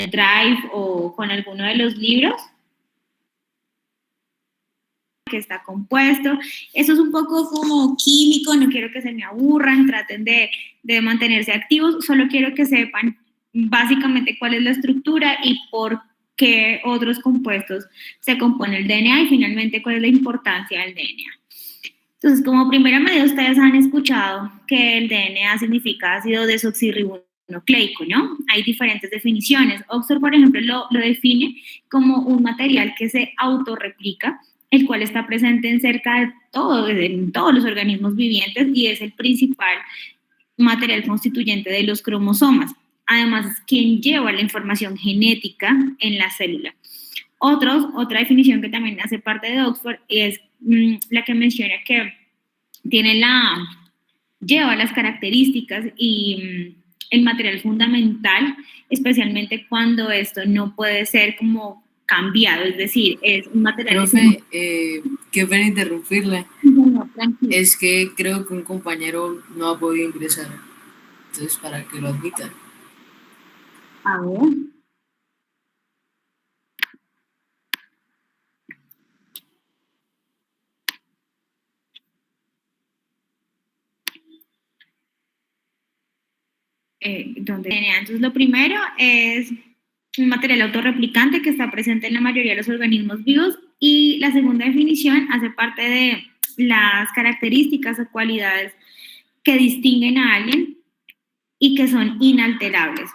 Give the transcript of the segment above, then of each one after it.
Drive o con alguno de los libros que está compuesto. Eso es un poco como químico, no quiero que se me aburran, traten de mantenerse activos, solo quiero que sepan básicamente cuál es la estructura y por qué otros compuestos se compone el DNA y finalmente cuál es la importancia del DNA. Entonces, como primera medida, ustedes han escuchado que el DNA significa ácido desoxirribonucleico, ¿no? Hay diferentes definiciones. Oxford, por ejemplo, lo define como un material que se autorreplica, el cual está presente en cerca de en todos los organismos vivientes y es el principal material constituyente de los cromosomas. Además, es quien lleva la información genética en la célula. Otra definición que también hace parte de Oxford es la que menciona que lleva las características y el material fundamental, especialmente cuando esto no puede ser como cambiado, es decir, es un material... Profe, qué pena interrumpirle. No, tranquilo. Es que creo que un compañero no ha podido ingresar. Entonces, para que lo admitan. A ver. Entonces, lo primero es un material autorreplicante que está presente en la mayoría de los organismos vivos y la segunda definición hace parte de las características o cualidades que distinguen a alguien y que son inalterables,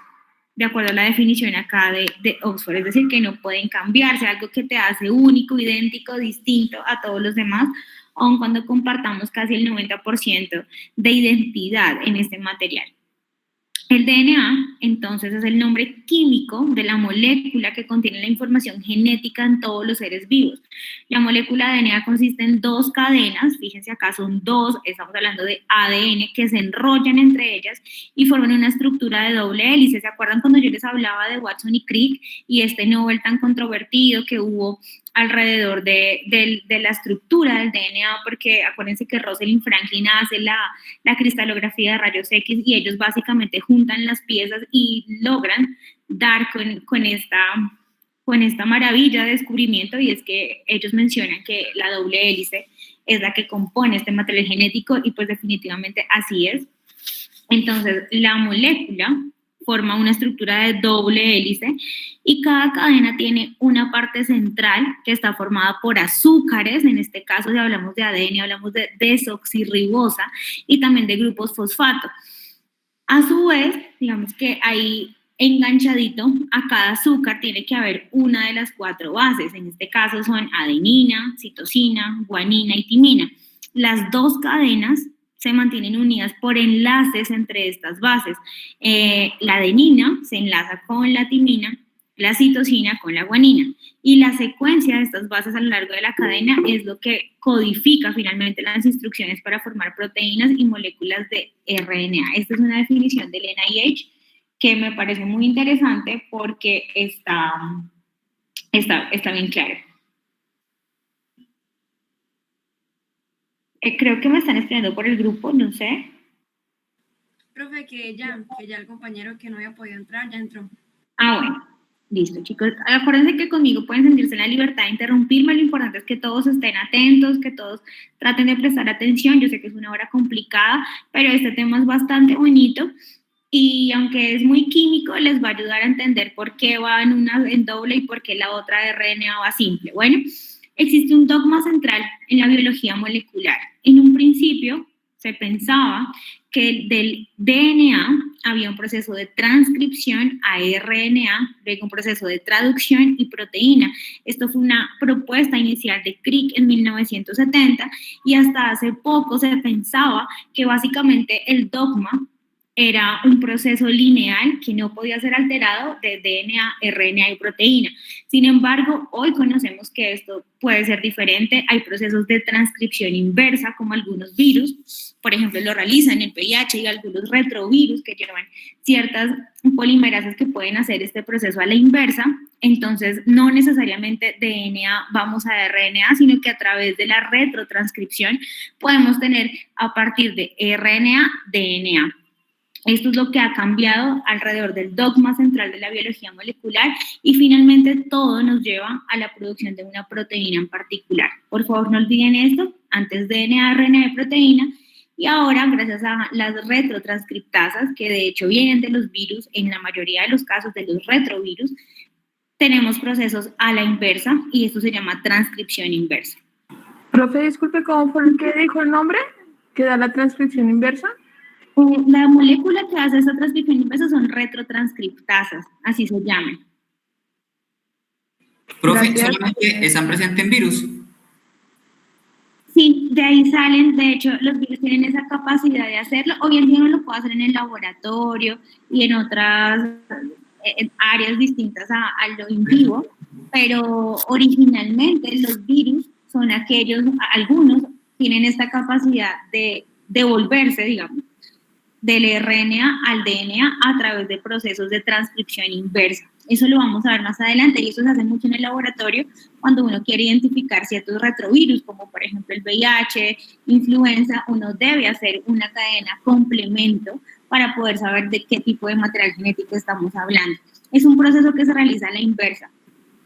de acuerdo a la definición acá de Oxford, es decir, que no pueden cambiarse, algo que te hace único, idéntico, distinto a todos los demás, aun cuando compartamos casi el 90% de identidad en este material. El DNA, entonces, es el nombre químico de la molécula que contiene la información genética en todos los seres vivos. La molécula de DNA consiste en dos cadenas, fíjense acá son dos, estamos hablando de ADN, que se enrollan entre ellas y forman una estructura de doble hélice. ¿Se acuerdan cuando yo les hablaba de Watson y Crick y este Nobel tan controvertido que hubo alrededor de la estructura del DNA? Porque acuérdense que Rosalind Franklin hace la cristalografía de rayos X y ellos básicamente juntan las piezas y logran dar con esta maravilla de descubrimiento, y es que ellos mencionan que la doble hélice es la que compone este material genético y pues definitivamente así es. Entonces, la molécula forma una estructura de doble hélice y cada cadena tiene una parte central que está formada por azúcares, en este caso si hablamos de ADN hablamos de desoxirribosa y también de grupos fosfato. A su vez, digamos que ahí enganchadito a cada azúcar tiene que haber una de las 4 bases, en este caso son adenina, citosina, guanina y timina. Las dos cadenas se mantienen unidas por enlaces entre estas bases. La adenina se enlaza con la timina, la citosina con la guanina. Y la secuencia de estas bases a lo largo de la cadena es lo que codifica finalmente las instrucciones para formar proteínas y moléculas de RNA. Esta es una definición del NIH que me parece muy interesante porque está bien claro. Creo que me están escribiendo por el grupo, no sé. Profe, que ya el compañero que no había podido entrar, ya entró. Ah, bueno. Listo, chicos. Acuérdense que conmigo pueden sentirse en la libertad de interrumpirme. Lo importante es que todos estén atentos, que todos traten de prestar atención. Yo sé que es una hora complicada, pero este tema es bastante bonito y aunque es muy químico, les va a ayudar a entender por qué va en doble y por qué la otra de RNA va simple. Bueno, existe un dogma central en la biología molecular. En un principio se pensaba que del DNA había un proceso de transcripción a RNA, luego un proceso de traducción y proteína. Esto fue una propuesta inicial de Crick en 1970 y hasta hace poco se pensaba que básicamente el dogma era un proceso lineal que no podía ser alterado de DNA, RNA y proteína. Sin embargo, hoy conocemos que esto puede ser diferente. Hay procesos de transcripción inversa, como algunos virus, por ejemplo, lo realizan el VIH y algunos retrovirus que llevan ciertas polimerasas que pueden hacer este proceso a la inversa. Entonces, no necesariamente DNA vamos a RNA, sino que a través de la retrotranscripción podemos tener a partir de RNA, DNA. Esto es lo que ha cambiado alrededor del dogma central de la biología molecular y finalmente todo nos lleva a la producción de una proteína en particular. Por favor, no olviden esto, antes DNA, RNA y proteína, y ahora, gracias a las retrotranscriptasas, que de hecho vienen de los virus, en la mayoría de los casos de los retrovirus, tenemos procesos a la inversa y esto se llama transcripción inversa. Profe, disculpe, ¿cómo fue el que dijo el nombre? ¿Que da la transcripción inversa? La molécula que hace esta transcripción inversa son retrotranscriptasas, así se llaman. Profe, Gracias. ¿solamente están presentes en virus? Sí, de ahí salen, de hecho, los virus tienen esa capacidad de hacerlo. Hoy en día uno lo puede hacer en el laboratorio y en otras áreas distintas a lo in vivo, pero originalmente los virus son aquellos, algunos tienen esta capacidad de devolverse, digamos, del RNA al DNA a través de procesos de transcripción inversa. Eso lo vamos a ver más adelante y eso se hace mucho en el laboratorio cuando uno quiere identificar ciertos retrovirus, como por ejemplo el VIH, influenza, uno debe hacer una cadena complemento para poder saber de qué tipo de material genético estamos hablando. Es un proceso que se realiza a la inversa.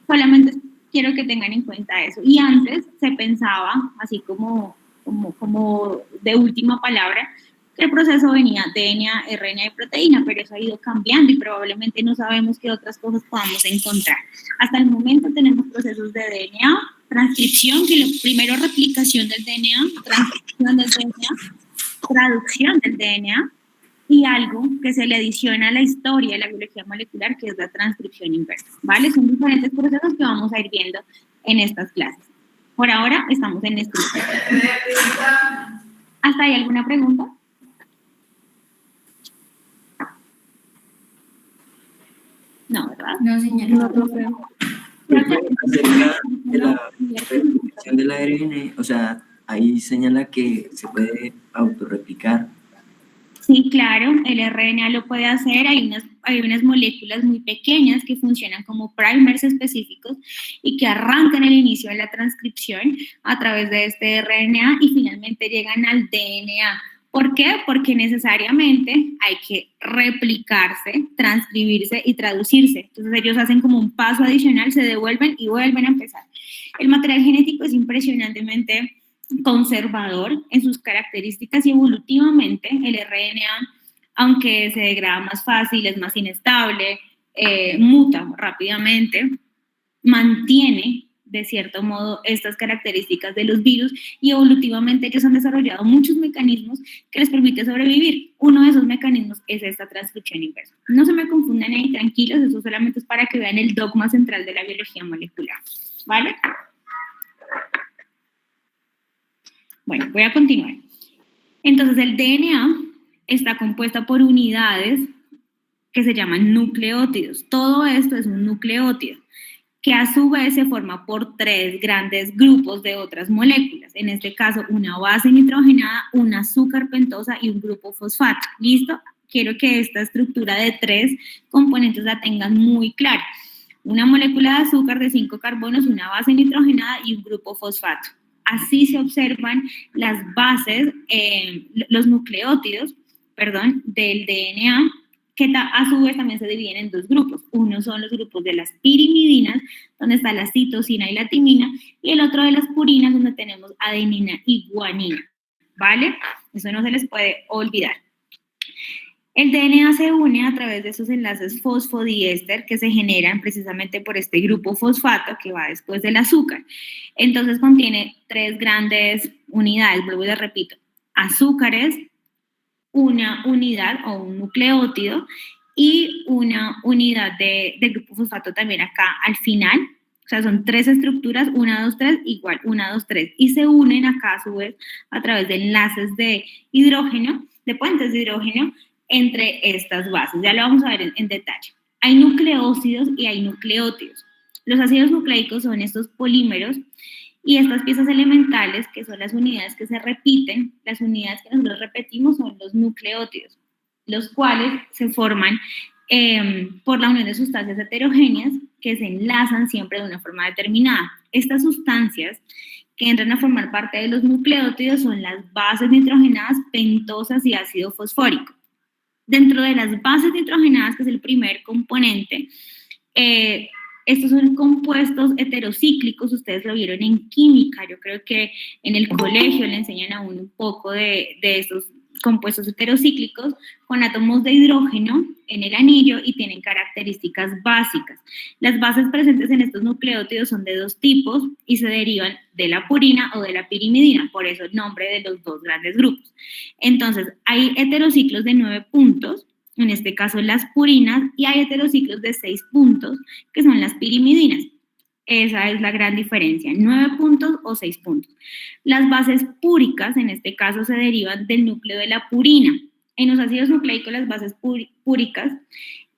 Solamente quiero que tengan en cuenta eso. Y antes se pensaba, así como de última palabra, el proceso venía DNA, RNA y proteína, pero eso ha ido cambiando y probablemente no sabemos qué otras cosas podamos encontrar. Hasta el momento tenemos procesos de DNA, transcripción, que lo primero replicación del DNA, transcripción del DNA, traducción del DNA y algo que se le adiciona a la historia de la biología molecular, que es la transcripción inversa, ¿vale? Son diferentes procesos que vamos a ir viendo en estas clases. Por ahora estamos en estructura. ¿Hasta ahí alguna pregunta? No, ¿verdad? No, señora. No, profe. Acerca de la replicación del ARN, o sea, ahí señala que se puede autorreplicar. Sí, claro, el RNA lo puede hacer, hay unas moléculas muy pequeñas que funcionan como primers específicos y que arrancan el inicio de la transcripción a través de este RNA y finalmente llegan al DNA. ¿Por qué? Porque necesariamente hay que replicarse, transcribirse y traducirse. Entonces ellos hacen como un paso adicional, se devuelven y vuelven a empezar. El material genético es impresionantemente conservador en sus características y evolutivamente el RNA, aunque se degrada más fácil, es más inestable, muta rápidamente, mantiene de cierto modo estas características de los virus y evolutivamente ellos han desarrollado muchos mecanismos que les permiten sobrevivir. Uno de esos mecanismos es esta transcripción inversa. No se me confundan ahí, tranquilos, eso solamente es para que vean el dogma central de la biología molecular, ¿vale? Bueno, voy a continuar. Entonces, el DNA está compuesto por unidades que se llaman nucleótidos. Todo esto es un nucleótido, que a su vez se forma por 3 grandes grupos de otras moléculas. En este caso, una base nitrogenada, un azúcar pentosa y un grupo fosfato. ¿Listo? Quiero que esta estructura de 3 componentes la tengan muy clara. Una molécula de azúcar de 5 carbonos, una base nitrogenada y un grupo fosfato. Así se observan las bases, los nucleótidos, del DNA, que a su vez también se dividen en 2 grupos. Uno son los grupos de las pirimidinas, donde está la citosina y la timina, y el otro de las purinas, donde tenemos adenina y guanina, ¿vale? Eso no se les puede olvidar. El DNA se une a través de esos enlaces fosfodiéster que se generan precisamente por este grupo fosfato que va después del azúcar. Entonces contiene 3 grandes unidades, vuelvo y les repito, azúcares, una unidad o un nucleótido y una unidad de grupo fosfato también acá al final. O sea, son 3 estructuras, 1, 2, 3, igual, 1, 2, 3. Y se unen acá a su vez a través de enlaces de hidrógeno, de puentes de hidrógeno, entre estas bases. Ya lo vamos a ver en detalle. Hay nucleócidos y hay nucleótidos. Los ácidos nucleicos son estos polímeros y estas piezas elementales, que son las unidades que se repiten, las unidades que nosotros repetimos son los nucleótidos, los cuales se forman por la unión de sustancias heterogéneas que se enlazan siempre de una forma determinada. Estas sustancias que entran a formar parte de los nucleótidos son las bases nitrogenadas, pentosas y ácido fosfórico. Dentro de las bases nitrogenadas, que es el primer componente, estos son compuestos heterocíclicos, ustedes lo vieron en química, yo creo que en el colegio le enseñan a uno un poco de estos compuestos heterocíclicos con átomos de hidrógeno en el anillo y tienen características básicas. Las bases presentes en estos nucleótidos son de dos tipos y se derivan de la purina o de la pirimidina, por eso el nombre de los dos grandes grupos. Entonces, hay heterociclos de 9 puntos, en este caso las purinas, y hay heterociclos de 6 puntos, que son las pirimidinas. Esa es la gran diferencia, 9 puntos o 6 puntos. Las bases púricas, en este caso, se derivan del núcleo de la purina. En los ácidos nucleicos, las bases púricas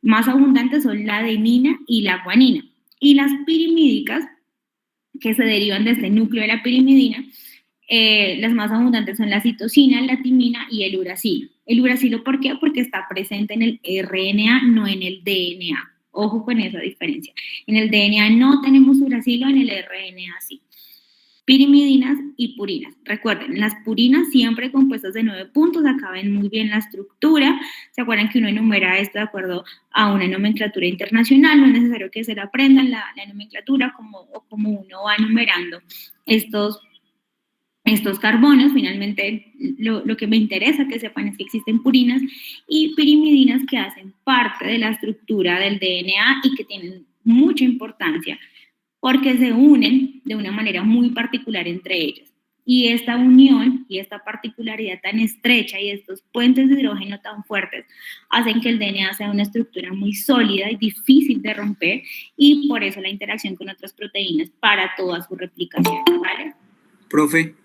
más abundantes son la adenina y la guanina. Y las pirimídicas, que se derivan de este núcleo de la pirimidina, las más abundantes son la citosina, la timina y el uracilo. El uracilo, ¿por qué? Porque está presente en el RNA, no en el DNA. Ojo con esa diferencia. En el DNA no tenemos uracilo, en el RNA sí. Pirimidinas y purinas. Recuerden, las purinas siempre compuestas de 9 puntos, acá ven muy bien la estructura. ¿Se acuerdan que uno enumera esto de acuerdo a una nomenclatura internacional? No es necesario que se la aprendan la nomenclatura como uno va enumerando estos carbonos. Finalmente, lo que me interesa que sepan es que existen purinas y pirimidinas que hacen parte de la estructura del DNA y que tienen mucha importancia porque se unen de una manera muy particular entre ellas. Y esta unión y esta particularidad tan estrecha y estos puentes de hidrógeno tan fuertes hacen que el DNA sea una estructura muy sólida y difícil de romper, y por eso la interacción con otras proteínas para toda su replicación, ¿vale? Profe,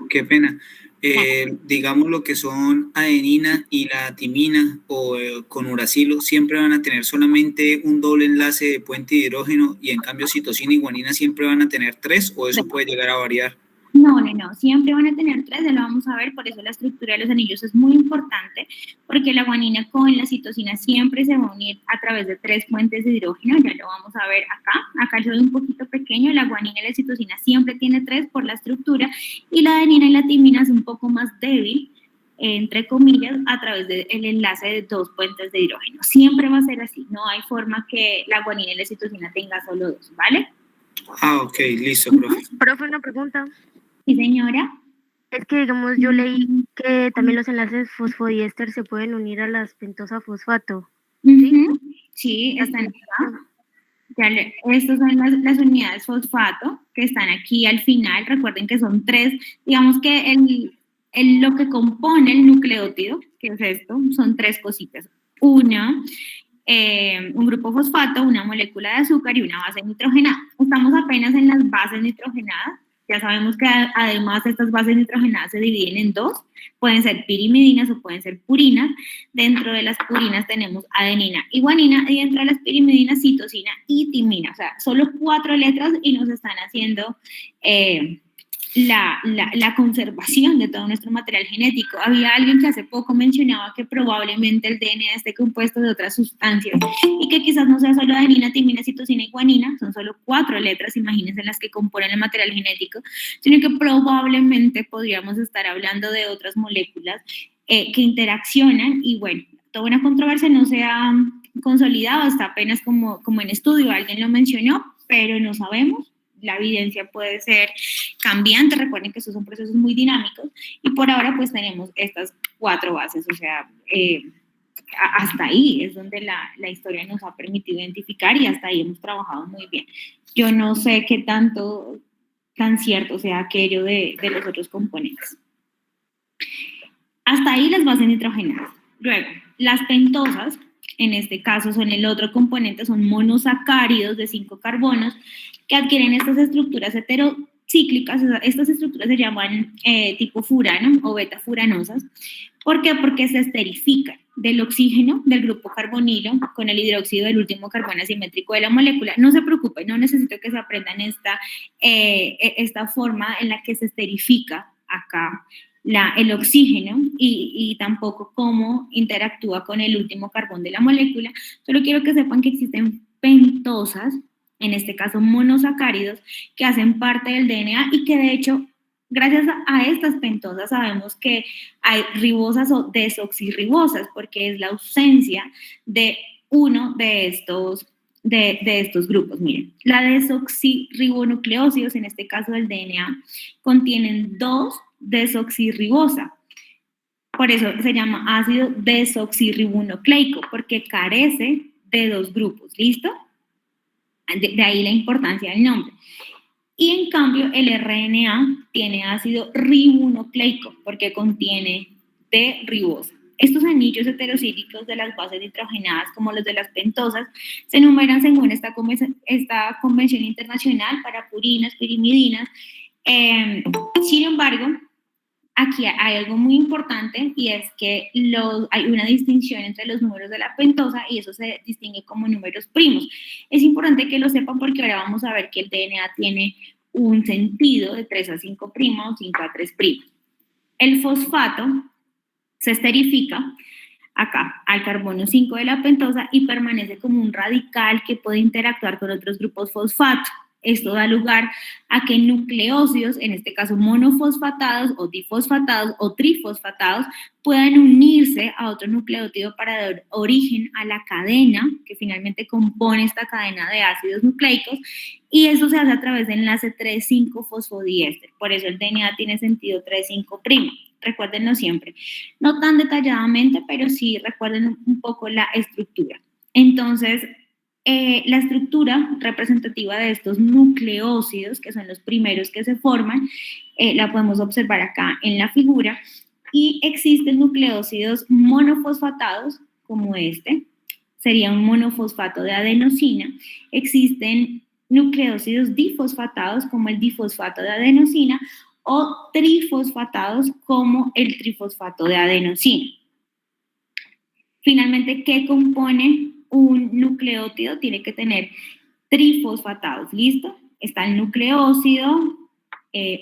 qué pena. Digamos lo que son adenina y la timina o con uracilo siempre van a tener solamente un doble enlace de puente de hidrógeno, y en cambio citosina y guanina siempre van a tener 3, o eso puede llegar a variar. No, siempre van a tener 3, ya lo vamos a ver, por eso la estructura de los anillos es muy importante, porque la guanina con la citosina siempre se va a unir a través de 3 puentes de hidrógeno, ya lo vamos a ver acá yo doy un poquito pequeño, la guanina y la citosina siempre tiene 3 por la estructura, y la adenina y la timina es un poco más débil, entre comillas, a través del enlace de 2 puentes de hidrógeno. Siempre va a ser así, no hay forma que la guanina y la citosina tengan solo 2, ¿vale? Ok, listo, profe. Profe, una pregunta. Sí, señora. Es que, digamos, yo leí que también los enlaces fosfodiéster se pueden unir a las pentosa fosfato. ¿Sí? Sí, están acá. Estas son las unidades fosfato que están aquí al final. Recuerden que son 3. Digamos que lo que compone el nucleótido, que es esto, son 3 cositas. Una, un grupo fosfato, una molécula de azúcar y una base nitrogenada. Estamos apenas en las bases nitrogenadas. Ya sabemos que además estas bases nitrogenadas se dividen en 2, pueden ser pirimidinas o pueden ser purinas. Dentro de las purinas tenemos adenina y guanina, y dentro de las pirimidinas citosina y timina. O sea, solo 4 letras y nos están haciendo la conservación de todo nuestro material genético. Había alguien que hace poco mencionaba que probablemente el DNA esté compuesto de otras sustancias y que quizás no sea solo adenina, timina, citosina y guanina, son solo 4 letras, imagínense, las que componen el material genético, sino que probablemente podríamos estar hablando de otras moléculas que interaccionan, y bueno, toda una controversia no se ha consolidado, está apenas como en estudio, alguien lo mencionó, pero no sabemos. La evidencia puede ser cambiante, recuerden que estos son procesos muy dinámicos, y por ahora pues tenemos estas 4 bases, o sea, hasta ahí es donde la historia nos ha permitido identificar, y hasta ahí hemos trabajado muy bien. Yo no sé qué tan cierto sea aquello de los otros componentes. Hasta ahí las bases nitrogenadas. Luego, las pentosas, en este caso son el otro componente, son monosacáridos de 5 carbonos que adquieren estas estructuras heterocíclicas. Estas estructuras se llaman tipo furano o beta-furanosas. ¿Por qué? Porque se esterifican del oxígeno del grupo carbonilo con el hidróxido del último carbono asimétrico de la molécula. No se preocupen, no necesito que se aprendan esta forma en la que se esterifica acá el oxígeno y tampoco cómo interactúa con el último carbón de la molécula. Solo quiero que sepan que existen pentosas, en este caso monosacáridos, que hacen parte del DNA y que de hecho Gracias a estas pentosas sabemos que hay ribosas o desoxirribosas, porque es la ausencia de uno de estos grupos. Miren, la desoxirribonucleósidos, en este caso del DNA, contienen 2 desoxirribosa. Por eso se llama ácido desoxirribonucleico, porque carece de 2 grupos. ¿Listo? De ahí la importancia del nombre. Y en cambio el RNA tiene ácido ribonucleico porque contiene D-ribosa. Estos anillos heterocíclicos de las bases nitrogenadas, como los de las pentosas, se enumeran según esta convención internacional para purinas, pirimidinas. Sin embargo, aquí hay algo muy importante y es que hay una distinción entre los números de la pentosa y eso se distingue como números primos. Es importante que lo sepan porque ahora vamos a ver que el DNA tiene un sentido de 3 a 5' o 5 a 3'. El fosfato se esterifica acá al carbono 5 de la pentosa y permanece como un radical que puede interactuar con otros grupos fosfato. Esto da lugar a que nucleósidos, en este caso monofosfatados o difosfatados o trifosfatados, puedan unirse a otro nucleótido para dar origen a la cadena que finalmente compone esta cadena de ácidos nucleicos, y eso se hace a través del enlace 3,5-fosfodiéster. Por eso el DNA tiene sentido 3,5'. Recuérdenlo siempre. No tan detalladamente, pero sí recuerden un poco la estructura. Entonces, la estructura representativa de estos nucleósidos, que son los primeros que se forman, la podemos observar acá en la figura, y existen nucleósidos monofosfatados, como este, sería un monofosfato de adenosina. Existen nucleósidos difosfatados, como el difosfato de adenosina, o trifosfatados, como el trifosfato de adenosina. Finalmente, ¿qué compone un nucleótido? Tiene que tener trifosfatados, ¿listo? Está el nucleósido,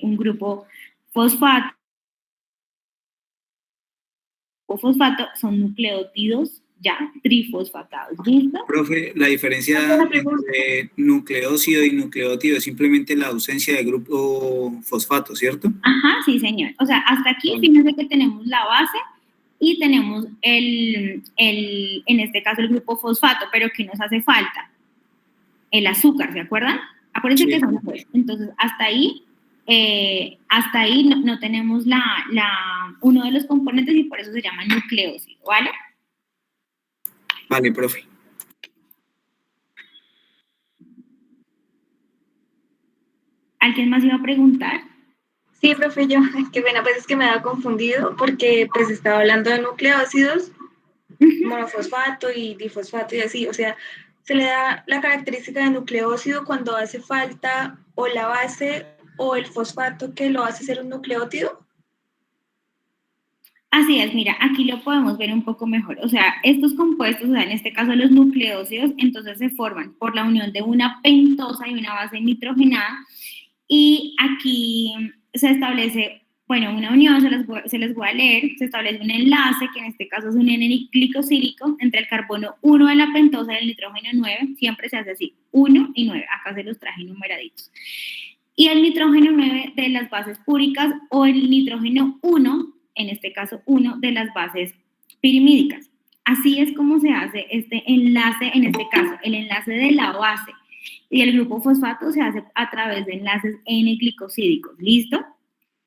un grupo fosfato, son nucleótidos ya trifosfatados, ¿listo? Profe, la diferencia entre nucleósido y nucleótido es simplemente la ausencia de grupo fosfato, ¿cierto? Ajá, sí, señor. O sea, hasta aquí, fíjense que tenemos la base y tenemos en este caso el grupo fosfato, pero ¿qué nos hace falta? El azúcar, ¿se acuerdan? Acuérdense que son dos. Entonces, hasta ahí no tenemos uno de los componentes y por eso se llama nucleósido, ¿vale? Vale, profe. ¿Alguien más iba a preguntar? Sí, profe, yo, qué pena, pues es que me da confundido porque pues estaba hablando de nucleósidos, monofosfato y difosfato y así, o sea, se le da la característica de nucleósido cuando hace falta o la base o el fosfato que lo hace ser un nucleótido. Así es, mira, aquí lo podemos ver un poco mejor. O sea, estos compuestos, o sea, en este caso los nucleósidos, entonces se forman por la unión de una pentosa y una base nitrogenada, y aquí se establece, bueno, una unión, se les voy a leer, se establece un enlace, que en este caso es un N-glicosílico, entre el carbono 1 de la pentosa y el nitrógeno 9, siempre se hace así, 1 y 9, acá se los traje numeraditos. Y el nitrógeno 9 de las bases púricas o el nitrógeno 1, en este caso 1 de las bases pirimídicas. Así es como se hace este enlace, en este caso, el enlace de la base y el grupo fosfato se hace a través de enlaces N-glicosídicos. ¿Listo?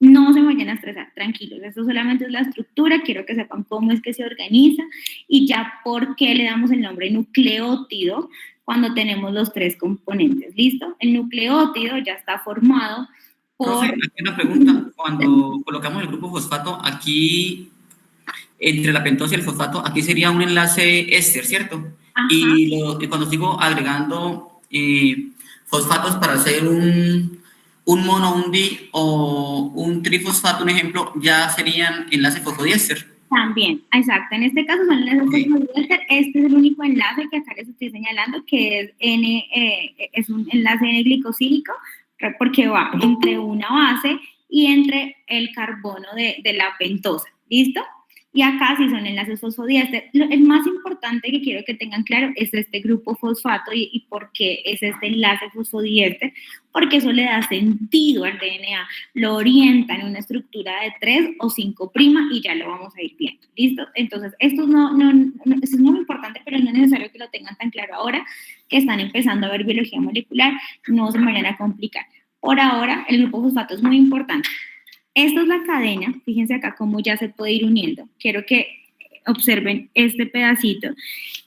No se vayan a estresar, tranquilos. Esto solamente es la estructura, quiero que sepan cómo es que se organiza y ya por qué le damos el nombre nucleótido cuando tenemos los 3 componentes. ¿Listo? El nucleótido ya está formado por... Profe, aquí una pregunta. Cuando colocamos el grupo fosfato, aquí, entre la pentosa y el fosfato, aquí sería un enlace éster, ¿cierto? Ajá. Y cuando sigo agregando fosfatos para hacer un mono, un di o un trifosfato, un ejemplo, ya serían enlaces fosfodiéster. También, exacto. En este caso son enlaces fosfodiéster. Este es el único enlace que acá les estoy señalando, que es un enlace N-glicosílico, porque va entre una base y entre el carbono de la pentosa. ¿Listo? Y acá sí son enlaces fosfodiéster. El más importante que quiero que tengan claro es este grupo fosfato y por qué es este enlace fosfodiéster, porque eso le da sentido al DNA, lo orienta en una estructura de 3 o 5' y ya lo vamos a ir viendo, ¿listo? Entonces, esto es muy importante, pero no es necesario que lo tengan tan claro ahora, que están empezando a ver biología molecular, no se me vayan a complicar. Por ahora, el grupo fosfato es muy importante. Esta es la cadena, fíjense acá cómo ya se puede ir uniendo. Quiero que observen este pedacito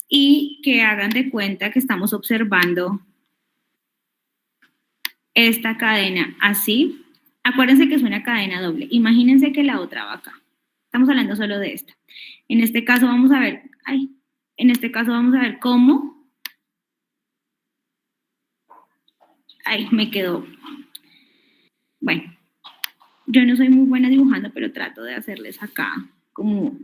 y que hagan de cuenta que estamos observando esta cadena así. Acuérdense que es una cadena doble. Imagínense que la otra va acá. Estamos hablando solo de esta. En este caso vamos a ver, cómo. Ay, me quedó. Bueno. Yo no soy muy buena dibujando, pero trato de hacerles acá como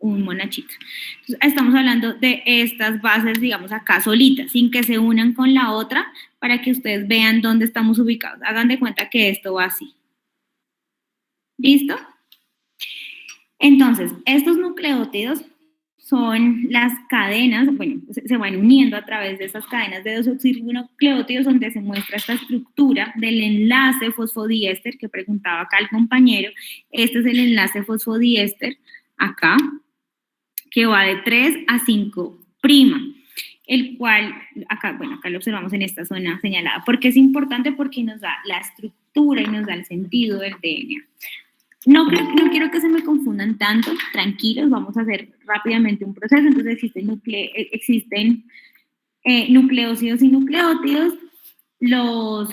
un monachito. Entonces, estamos hablando de estas bases, digamos, acá solitas, sin que se unan con la otra, para que ustedes vean dónde estamos ubicados. Hagan de cuenta que esto va así. ¿Listo? Entonces, estos nucleótidos son las cadenas, bueno, se van uniendo a través de estas cadenas de desoxirribonucleótidos donde se muestra esta estructura del enlace fosfodiéster que preguntaba acá el compañero. Este es el enlace fosfodiéster acá, que va de 3 a 5', el cual, acá lo observamos en esta zona señalada. ¿Por qué es importante? Porque nos da la estructura y nos da el sentido del DNA. No quiero que se me confundan tanto, tranquilos, vamos a hacer rápidamente un proceso. Entonces existen nucleócidos y nucleótidos. Los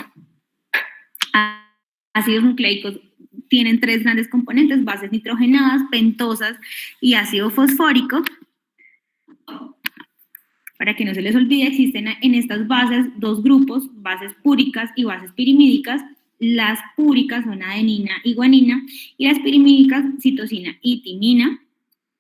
ácidos nucleicos tienen 3 grandes componentes: bases nitrogenadas, pentosas y ácido fosfórico. Para que no se les olvide, existen en estas bases 2 grupos, bases púricas y bases pirimídicas. Las púricas son adenina y guanina, y las pirimídicas citosina y timina,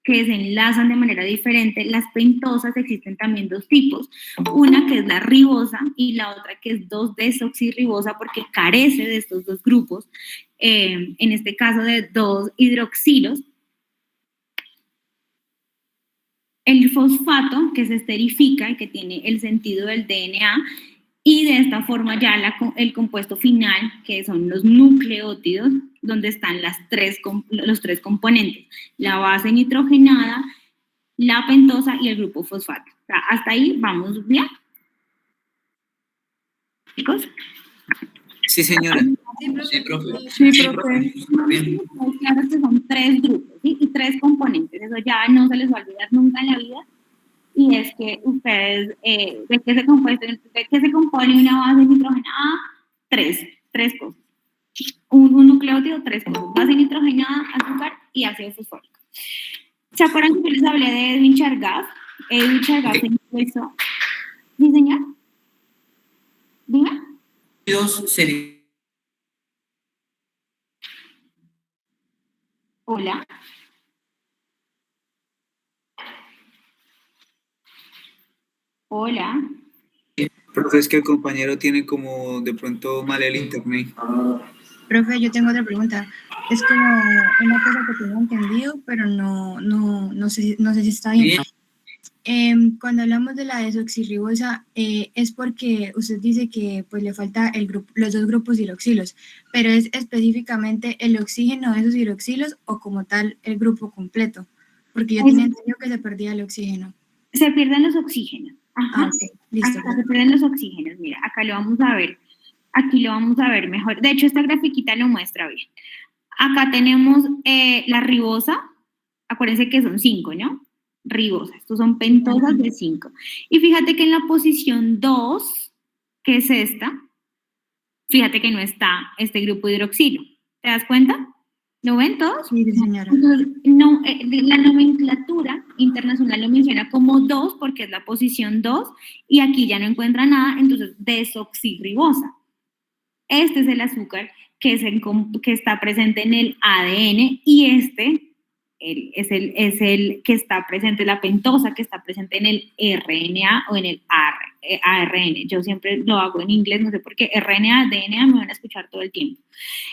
que se enlazan de manera diferente. Las pentosas existen también 2 tipos, una que es la ribosa y la otra que es 2-desoxirribosa, porque carece de estos 2 grupos, en este caso de 2 hidroxilos. El fosfato, que se esterifica y que tiene el sentido del DNA, y de esta forma ya el compuesto final, que son los nucleótidos, donde están los 3 componentes: la base nitrogenada, la pentosa y el grupo fosfato. O sea, hasta ahí vamos bien. ¿Chicos? Sí, señora. Sí, profe. Bien. Claro que son 3 grupos, ¿sí? Y 3 componentes. Eso ya no se les va a olvidar nunca en la vida. Y es que ustedes, ¿de qué se compone una base nitrogenada? 3 cosas. Un nucleótido, 3 cosas: base nitrogenada, azúcar y ácido fosfórico. ¿Se acuerdan que yo les hablé de Edwin Chargaff? Edwin Chargaff se hizo. ¿Sí, señor? Dime. Hola. Hola. Profe, es que el compañero tiene como de pronto mal el internet. Profe, yo tengo otra pregunta. Es como una cosa que tengo entendido, pero no sé si está bien. Cuando hablamos de la desoxirribosa, es porque usted dice que pues le falta los 2 grupos hidroxilos, pero ¿es específicamente el oxígeno de esos hidroxilos o como tal el grupo completo? Porque yo tenía entendido que se perdía el oxígeno. Se pierden los oxígenos. Ajá. Ok, listo. Acá se pierden los oxígenos. Mira, acá lo vamos a ver. Aquí lo vamos a ver mejor. De hecho, esta grafiquita lo muestra bien. Acá tenemos la ribosa. Acuérdense que son 5, ¿no? Ribosa. Estos son pentosas de 5. Y fíjate que en la posición 2, que es esta, fíjate que no está este grupo hidroxilo. ¿Te das cuenta? ¿Lo ven todos? Sí, señora. Entonces, no, la nomenclatura internacional lo menciona como 2 porque es la posición 2 y aquí ya no encuentra nada, entonces desoxirribosa. Este es el azúcar que está presente en el ADN y este es el que está presente, la pentosa que está presente en el RNA o en el ARN. Yo siempre lo hago en inglés, no sé por qué, RNA, DNA, me van a escuchar todo el tiempo.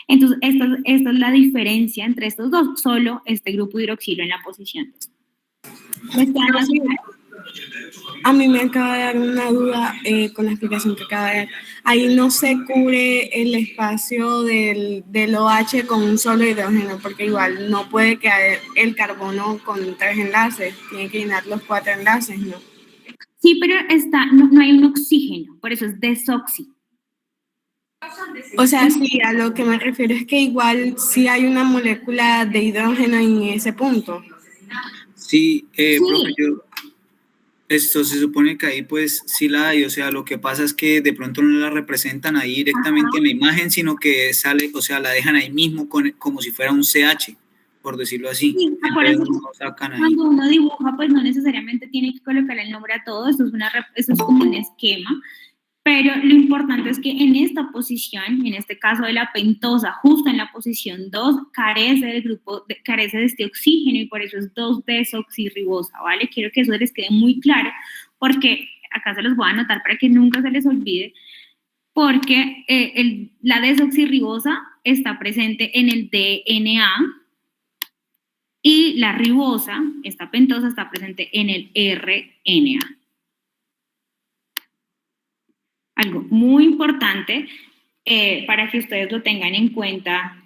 Entonces, esta es la diferencia entre estos dos, solo este grupo hidroxilo en la posición 2. A mí me acaba de dar una duda con la explicación que acaba de dar. Ahí no se cubre el espacio del OH con un solo hidrógeno, porque igual no puede quedar el carbono con 3 enlaces, tiene que llenar los 4 enlaces, ¿no? Sí, pero no hay un oxígeno, por eso es desoxi. O sea, sí, a lo que me refiero es que igual sí hay una molécula de hidrógeno en ese punto. Sí, Sí. profe, esto se supone que ahí pues sí la hay, o sea, lo que pasa es que de pronto no la representan ahí directamente en la imagen, sino que sale, o sea, la dejan ahí mismo como si fuera un CH, por decirlo así. Sí, por Entonces eso no sacan ahí. cuando uno dibuja, pues no necesariamente tiene que colocar el nombre a todo, esto es como un esquema, pero lo importante es que en esta posición, en este caso de la pentosa, justo en la posición 2, carece de este oxígeno y por eso es 2-desoxirribosa, ¿vale? Quiero que eso les quede muy claro, porque acá se los voy a anotar para que nunca se les olvide, porque la desoxirribosa está presente en el DNA y la ribosa, esta pentosa, está presente en el RNA. Algo muy importante para que ustedes lo tengan en cuenta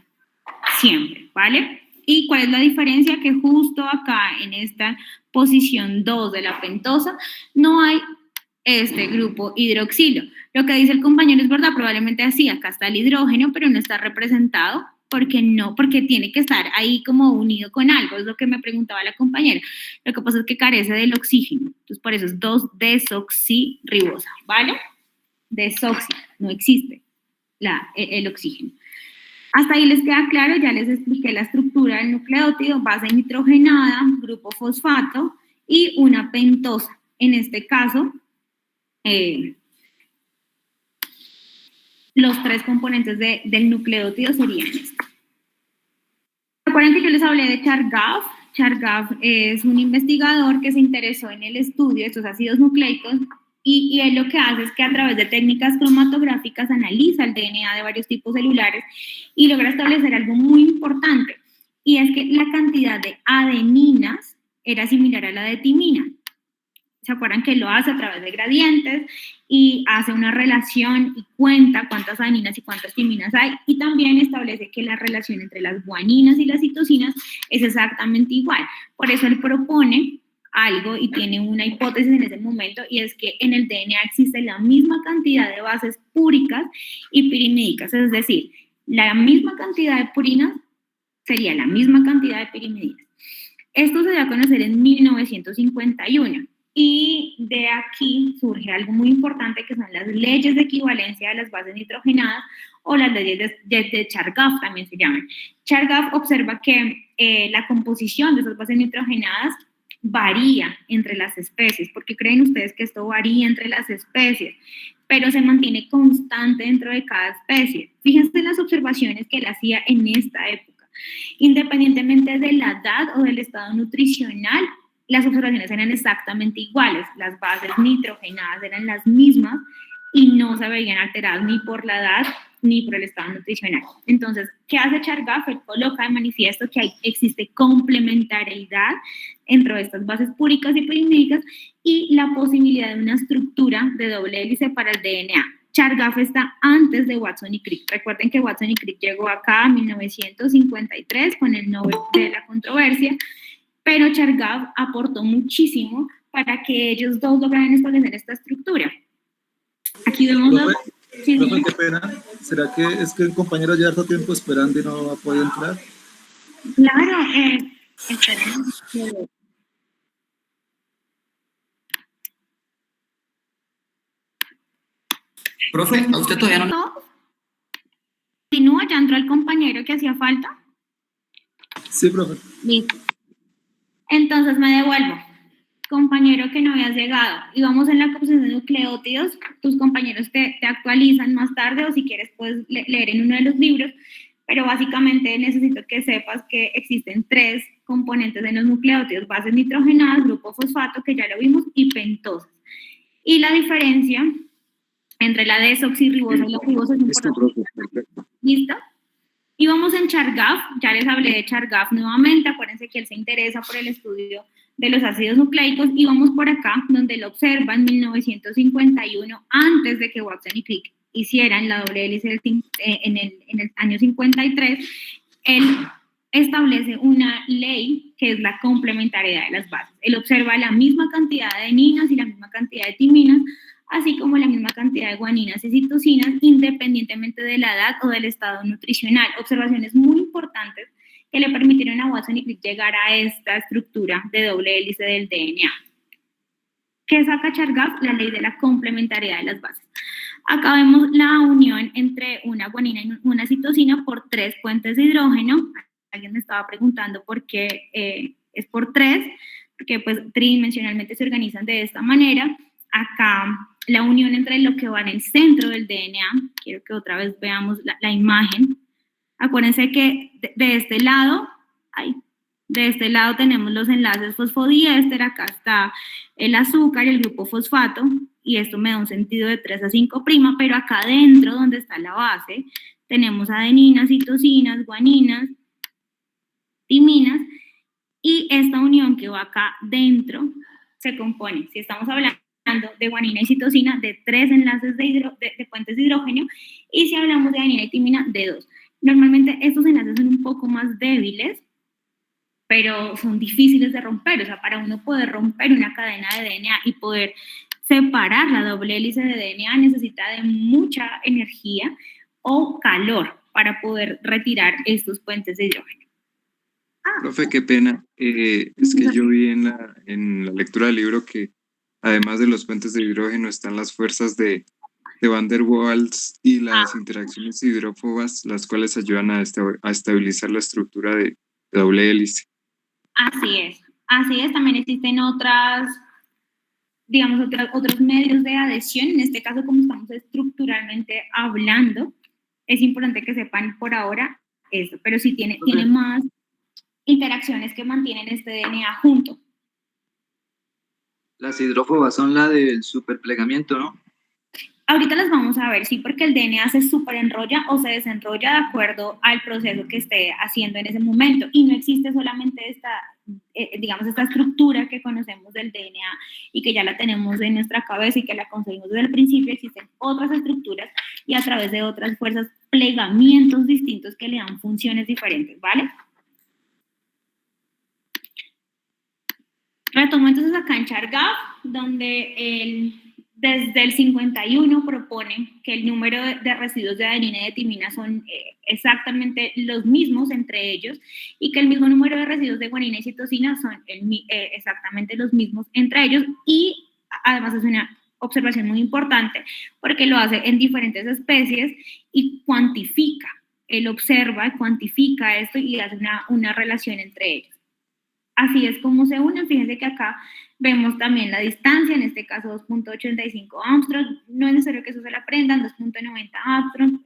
siempre, ¿vale? ¿Y cuál es la diferencia? Que justo acá en esta posición 2 de la pentosa no hay este grupo hidroxilo. Lo que dice el compañero es verdad, probablemente así, acá está el hidrógeno, pero no está representado porque tiene que estar ahí como unido con algo, es lo que me preguntaba la compañera. Lo que pasa es que carece del oxígeno, entonces por eso es 2-desoxirribosa, ¿vale? Desoxi, no existe el oxígeno. Hasta ahí les queda claro, ya les expliqué la estructura del nucleótido, base nitrogenada, grupo fosfato y una pentosa. En este caso, los 3 componentes del nucleótido serían estos. Recuerden que yo les hablé de Chargaff. Chargaff es un investigador que se interesó en el estudio de estos ácidos nucleicos y él lo que hace es que a través de técnicas cromatográficas analiza el DNA de varios tipos celulares y logra establecer algo muy importante, y es que la cantidad de adeninas era similar a la de timina. ¿Se acuerdan que lo hace a través de gradientes y hace una relación y cuenta cuántas adeninas y cuántas timinas hay? Y también establece que la relación entre las guaninas y las citosinas es exactamente igual. Por eso él propone algo y tiene una hipótesis en ese momento, y es que en el DNA existe la misma cantidad de bases púricas y pirimídicas, es decir, la misma cantidad de purinas sería la misma cantidad de pirimidinas. Esto se dio a conocer en 1951. Y de aquí surge algo muy importante, que son las leyes de equivalencia de las bases nitrogenadas, o las leyes de Chargaff también se llaman. Chargaff observa que la composición de esas bases nitrogenadas varía entre las especies. ¿Por qué creen ustedes que esto varía entre las especies? Pero se mantiene constante dentro de cada especie. Fíjense en las observaciones que él hacía en esta época. Independientemente de la edad o del estado nutricional, las observaciones eran exactamente iguales, las bases nitrogenadas eran las mismas y no se veían alteradas ni por la edad ni por el estado nutricional. Entonces, ¿qué hace Chargaff? Él coloca de manifiesto que existe complementariedad entre estas bases púricas y pirimídicas y la posibilidad de una estructura de doble hélice para el DNA. Chargaff está antes de Watson y Crick. Recuerden que Watson y Crick llegó acá en 1953 con el Nobel de la controversia, pero Chargaff aportó muchísimo para que ellos dos lograran establecer esta estructura. Aquí vemos... Profe, qué pena. ¿Será que es que el compañero lleva harto tiempo esperando y no ha podido entrar? Claro, Profe, ¿a usted todavía no? ¿no? Continúa, ya entró el compañero que hacía falta. Sí, profe. Listo. Entonces me devuelvo. Compañero que no habías llegado. Y vamos en la composición de nucleótidos. Tus compañeros te actualizan más tarde, o si quieres puedes leer en uno de los libros, pero básicamente necesito que sepas que existen 3 componentes en los nucleótidos: bases nitrogenadas, grupo fosfato, que ya lo vimos, y pentosas. Y la diferencia entre la desoxirribosa y la ribosa es Listo, importante. profe, perfecto. ¿Listo? Y vamos en Chargaff, ya les hablé de Chargaff nuevamente, acuérdense que él se interesa por el estudio de los ácidos nucleicos, y vamos por acá, donde él observa en 1951, antes de que Watson y Crick hicieran la doble hélice en el año 53, él establece una ley que es la complementariedad de las bases. Él observa la misma cantidad de adeninas y la misma cantidad de timinas, así como la misma cantidad de guaninas y citosinas, independientemente de la edad o del estado nutricional. Observaciones muy importantes que le permitieron a Watson y Crick llegar a esta estructura de doble hélice del DNA. ¿Qué saca Chargaff? La ley de la complementariedad de las bases. Acá vemos la unión entre una guanina y una citosina por 3 puentes de hidrógeno. Alguien me estaba preguntando por qué es por 3, porque pues tridimensionalmente se organizan de esta manera. Acá la unión entre lo que va en el centro del DNA, quiero que otra vez veamos la imagen. Acuérdense que de este lado tenemos los enlaces fosfodiéster, acá está el azúcar y el grupo fosfato, y esto me da un sentido de 3 a 5', pero acá adentro, donde está la base, tenemos adeninas, citosinas, guaninas, timinas, y esta unión que va acá dentro se compone, si estamos hablando de guanina y citosina, de 3 enlaces de puentes de hidrógeno, y si hablamos de adenina y timina, de 2. Normalmente estos enlaces son un poco más débiles, pero son difíciles de romper. O sea, para uno poder romper una cadena de DNA y poder separar la doble hélice de DNA necesita de mucha energía o calor para poder retirar estos puentes de hidrógeno. Profe, qué pena. Es que yo vi en la lectura del libro que además de los puentes de hidrógeno están las fuerzas de Van der Waals y las interacciones hidrófobas, las cuales ayudan a estabilizar la estructura de doble hélice. Así es. También existen otros medios de adhesión. En este caso, como estamos estructuralmente hablando, es importante que sepan por ahora eso, pero sí tiene más interacciones que mantienen este DNA junto. Las hidrófobas son la del superplegamiento, ¿no? Ahorita las vamos a ver, sí, porque el DNA se superenrolla o se desenrolla de acuerdo al proceso que esté haciendo en ese momento. Y no existe solamente esta estructura que conocemos del DNA y que ya la tenemos en nuestra cabeza y que la conseguimos desde el principio. Existen otras estructuras y a través de otras fuerzas, plegamientos distintos que le dan funciones diferentes, ¿vale? Retomo entonces acá en Chargaff, donde desde el 51 propone que el número de residuos de adenina y de timina son exactamente los mismos entre ellos y que el mismo número de residuos de guanina y citosina son exactamente los mismos entre ellos, y además es una observación muy importante porque lo hace en diferentes especies y cuantifica, él observa, cuantifica esto y hace una relación entre ellos. Así es como se unen. Fíjense que acá vemos también la distancia, en este caso 2.85 Armstrong, no es necesario que eso se lo aprendan, 2.90 Armstrong,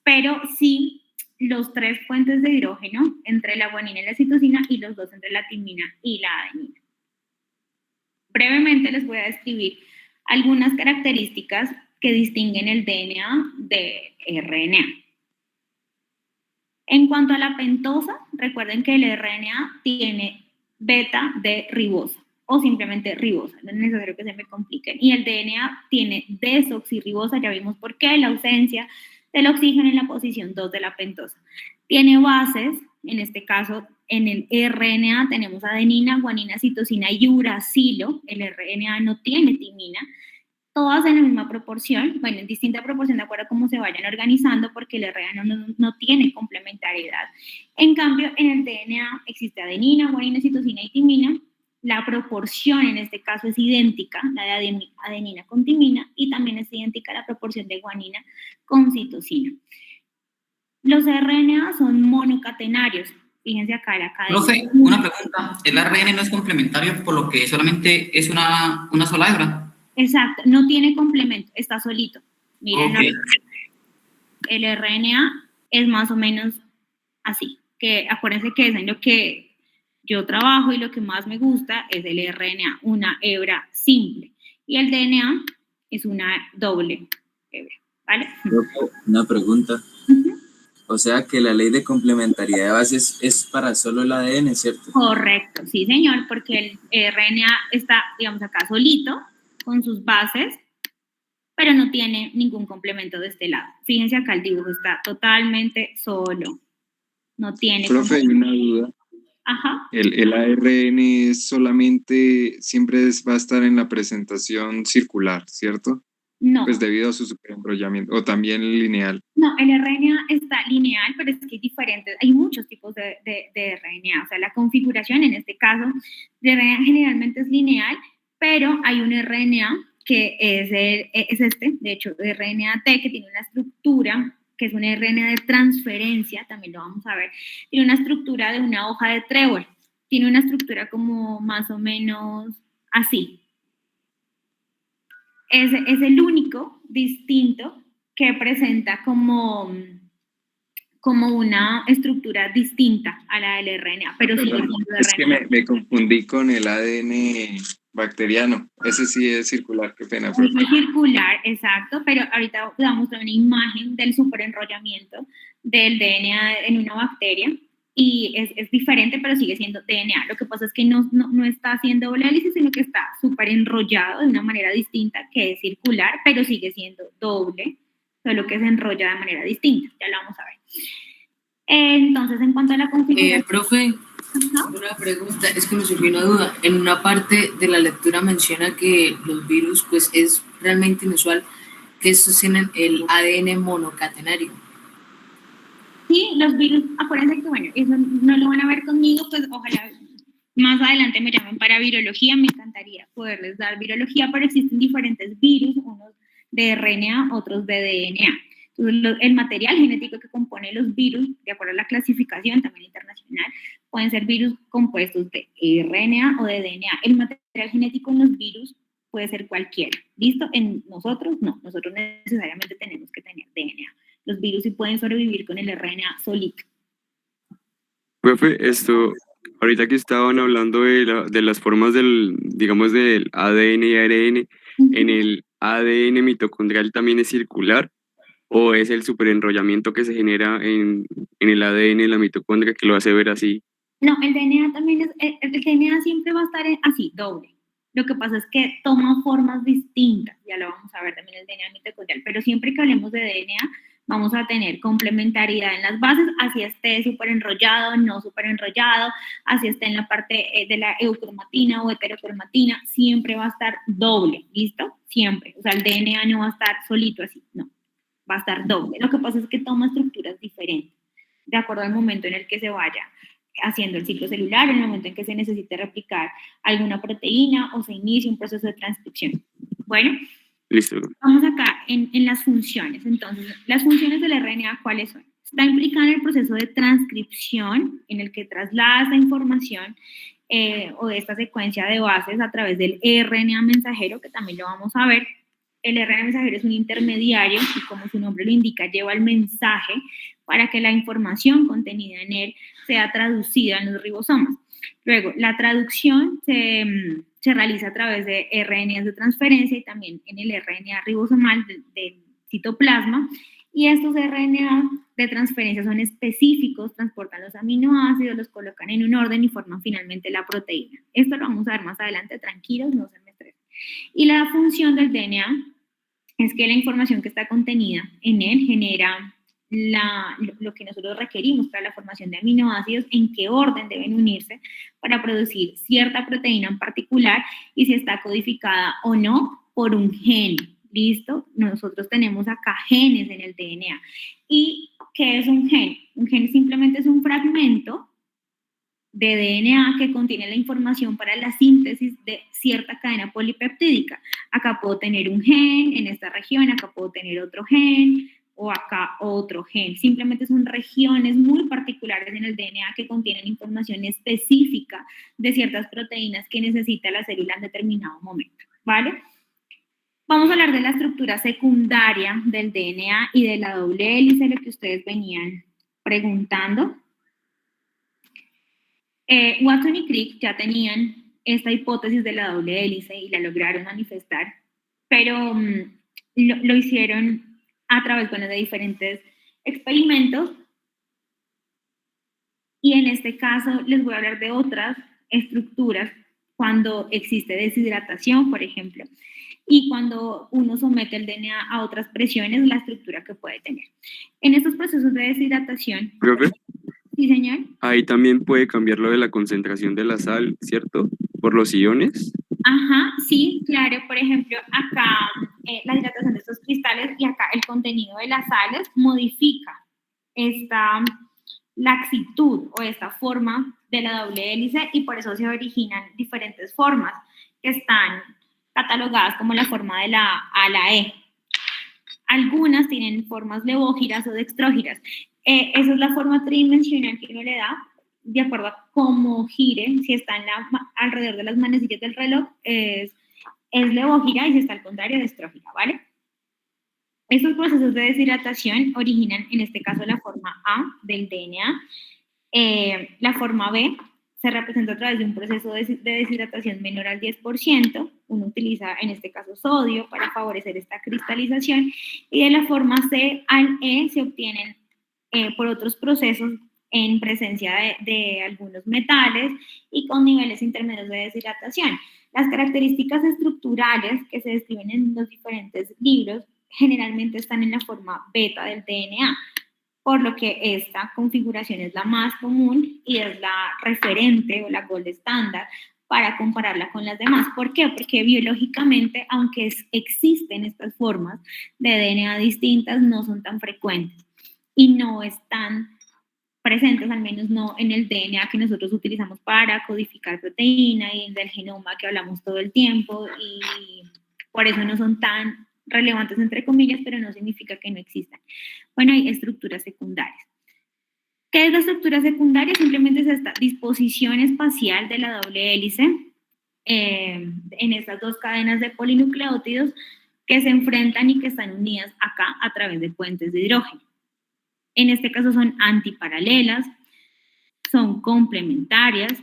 pero sí los 3 puentes de hidrógeno entre la guanina y la citosina y los 2 entre la timina y la adenina. Brevemente les voy a describir algunas características que distinguen el DNA de RNA. En cuanto a la pentosa, recuerden que el RNA tiene beta de ribosa o simplemente ribosa, no es necesario que se me compliquen. Y el DNA tiene desoxirribosa, ya vimos por qué, la ausencia del oxígeno en la posición 2 de la pentosa. Tiene bases, en este caso en el RNA tenemos adenina, guanina, citosina y uracilo. El RNA no tiene timina. Todas en la misma proporción, bueno, en distinta proporción de acuerdo a cómo se vayan organizando, porque el RNA no tiene complementariedad. En cambio, en el DNA existe adenina, guanina, citosina y timina. La proporción en este caso es idéntica, la de adenina con timina, y también es idéntica la proporción de guanina con citosina. Los RNA son monocatenarios. Fíjense acá la cadena. Profe, una pregunta. ¿El ARN no es complementario por lo que solamente es una sola hebra? Exacto, no tiene complemento, está solito. Miren, Okay. El RNA es más o menos así, que acuérdense que es en lo que yo trabajo y lo que más me gusta es el RNA, una hebra simple. y el DNA es una doble hebra, ¿vale? Una pregunta. O sea que la ley de complementariedad de bases es para solo el ADN, ¿cierto? Correcto, sí señor, porque el RNA está, digamos, acá solito, con sus bases, pero no tiene ningún complemento de este lado. Fíjense acá el dibujo está totalmente solo. No tiene... Profe, hay una duda. Ajá. El ARN solamente siempre va a estar en la presentación circular, ¿cierto? No. Pues debido a su superenrollamiento, o también lineal. No, el RNA está lineal, pero es que hay diferentes, hay muchos tipos de RNA. O sea, la configuración en este caso de RNA generalmente es lineal, pero hay un RNA que es este, de hecho, RNA-T, que tiene una estructura, que es un RNA de transferencia, también lo vamos a ver, tiene una estructura de una hoja de trébol, tiene una estructura como más o menos así. Es el único distinto que presenta como una estructura distinta a la del RNA, pero sigue siendo RNA. Es que me confundí con el ADN bacteriano. Ese sí es circular, qué pena. Es circular, exacto, pero ahorita vamos a mostrar una imagen del superenrollamiento del DNA en una bacteria y es diferente, pero sigue siendo DNA. Lo que pasa es que no está haciendo doble hélice, sino que está superenrollado de una manera distinta, que es circular, pero sigue siendo doble, solo que se enrolla de manera distinta. Ya lo vamos a ver. Entonces, en cuanto a la configuración... Profe, una pregunta, es que me surgió una duda. En una parte de la lectura menciona que los virus, pues es realmente inusual que estos tienen el ADN monocatenario. Sí, los virus, acuérdense que, bueno, eso no lo van a ver conmigo, pues ojalá más adelante me llamen para virología, me encantaría poderles dar virología, pero existen diferentes virus, unos de RNA, otros de DNA. Entonces, el material genético que compone los virus, de acuerdo a la clasificación también internacional, pueden ser virus compuestos de RNA o de DNA. El material genético en los virus puede ser cualquiera. ¿Listo? En nosotros, no. Nosotros necesariamente tenemos que tener DNA. Los virus sí pueden sobrevivir con el RNA solito. Profe, ahorita que estaban hablando de las formas digamos, del ADN y ARN, ¿en el ADN mitocondrial también es circular? ¿O es el superenrollamiento que se genera en el ADN de la mitocondria que lo hace ver así? No, el DNA también el DNA siempre va a estar así, doble. Lo que pasa es que toma formas distintas, ya lo vamos a ver también el DNA mitocondrial, pero siempre que hablemos de DNA vamos a tener complementariedad en las bases, así esté superenrollado, no superenrollado, así esté en la parte de la eucromatina o heterocromatina, siempre va a estar doble, ¿listo? Siempre, o sea, el DNA no va a estar solito así, no. Va a estar doble. Lo que pasa es que toma estructuras diferentes, de acuerdo al momento en el que se vaya haciendo el ciclo celular, en el momento en que se necesite replicar alguna proteína o se inicie un proceso de transcripción. Bueno, listo. Vamos acá en las funciones. Entonces, las funciones del RNA, ¿cuáles son? Está implicada en el proceso de transcripción, en el que traslada esta información o de esta secuencia de bases a través del RNA mensajero, que también lo vamos a ver. El RNA mensajero es un intermediario y, como su nombre lo indica, lleva el mensaje para que la información contenida en él sea traducida en los ribosomas. Luego, la traducción se realiza a través de RNAs de transferencia y también en el RNA ribosomal del citoplasma. Y estos RNA de transferencia son específicos, transportan los aminoácidos, los colocan en un orden y forman finalmente la proteína. Esto lo vamos a ver más adelante, tranquilos, no se me estresen. Y la función del DNA es que la información que está contenida en él genera lo que nosotros requerimos para la formación de aminoácidos, en qué orden deben unirse para producir cierta proteína en particular y si está codificada o no por un gen. ¿Listo? Nosotros tenemos acá genes en el DNA. ¿Y qué es un gen? Un gen simplemente es un fragmento de DNA que contiene la información para la síntesis de cierta cadena polipeptídica. Acá puedo tener un gen en esta región, acá puedo tener otro gen o acá otro gen. Simplemente son regiones muy particulares en el DNA que contienen información específica de ciertas proteínas que necesita la célula en determinado momento, ¿vale? Vamos a hablar de la estructura secundaria del DNA y de la doble hélice, lo que ustedes venían preguntando. Watson y Crick ya tenían esta hipótesis de la doble hélice y la lograron manifestar pero lo hicieron a través, bueno, de diferentes experimentos, y en este caso les voy a hablar de otras estructuras cuando existe deshidratación, por ejemplo, y cuando uno somete el DNA a otras presiones, la estructura que puede tener. En estos procesos de deshidratación... ¿Profe? Sí, señor. Ahí también puede cambiar lo de la concentración de la sal, ¿cierto? Por los iones. Ajá, sí, claro. Por ejemplo, acá la hidratación de estos cristales y acá el contenido de las sales modifica esta laxitud o esta forma de la doble hélice, y por eso se originan diferentes formas que están catalogadas como la forma de la A a la E. Algunas tienen formas levógiras o dextrógiras. Esa es la forma tridimensional que uno le da de acuerdo a cómo gire. Si está alrededor de las manecillas del reloj, es levógira, y si está al contrario, dextrógira, ¿vale? Estos procesos de deshidratación originan, en este caso, la forma A del DNA. La forma B se representa a través de un proceso de deshidratación menor al 10%. Uno utiliza, en este caso, sodio para favorecer esta cristalización. Y de la forma C al E se obtienen por otros procesos en presencia de algunos metales y con niveles intermedios de deshidratación. Las características estructurales que se describen en los diferentes libros generalmente están en la forma beta del DNA, por lo que esta configuración es la más común y es la referente o la gold estándar para compararla con las demás. ¿Por qué? Porque biológicamente, aunque existen estas formas de DNA distintas, no son tan frecuentes y no están presentes, al menos no en el DNA que nosotros utilizamos para codificar proteína y del genoma que hablamos todo el tiempo, y por eso no son tan relevantes, entre comillas, pero no significa que no existan. Bueno, hay estructuras secundarias. ¿Qué es la estructura secundaria? Simplemente es esta disposición espacial de la doble hélice en estas dos cadenas de polinucleótidos que se enfrentan y que están unidas acá a través de puentes de hidrógeno. En este caso son antiparalelas, son complementarias.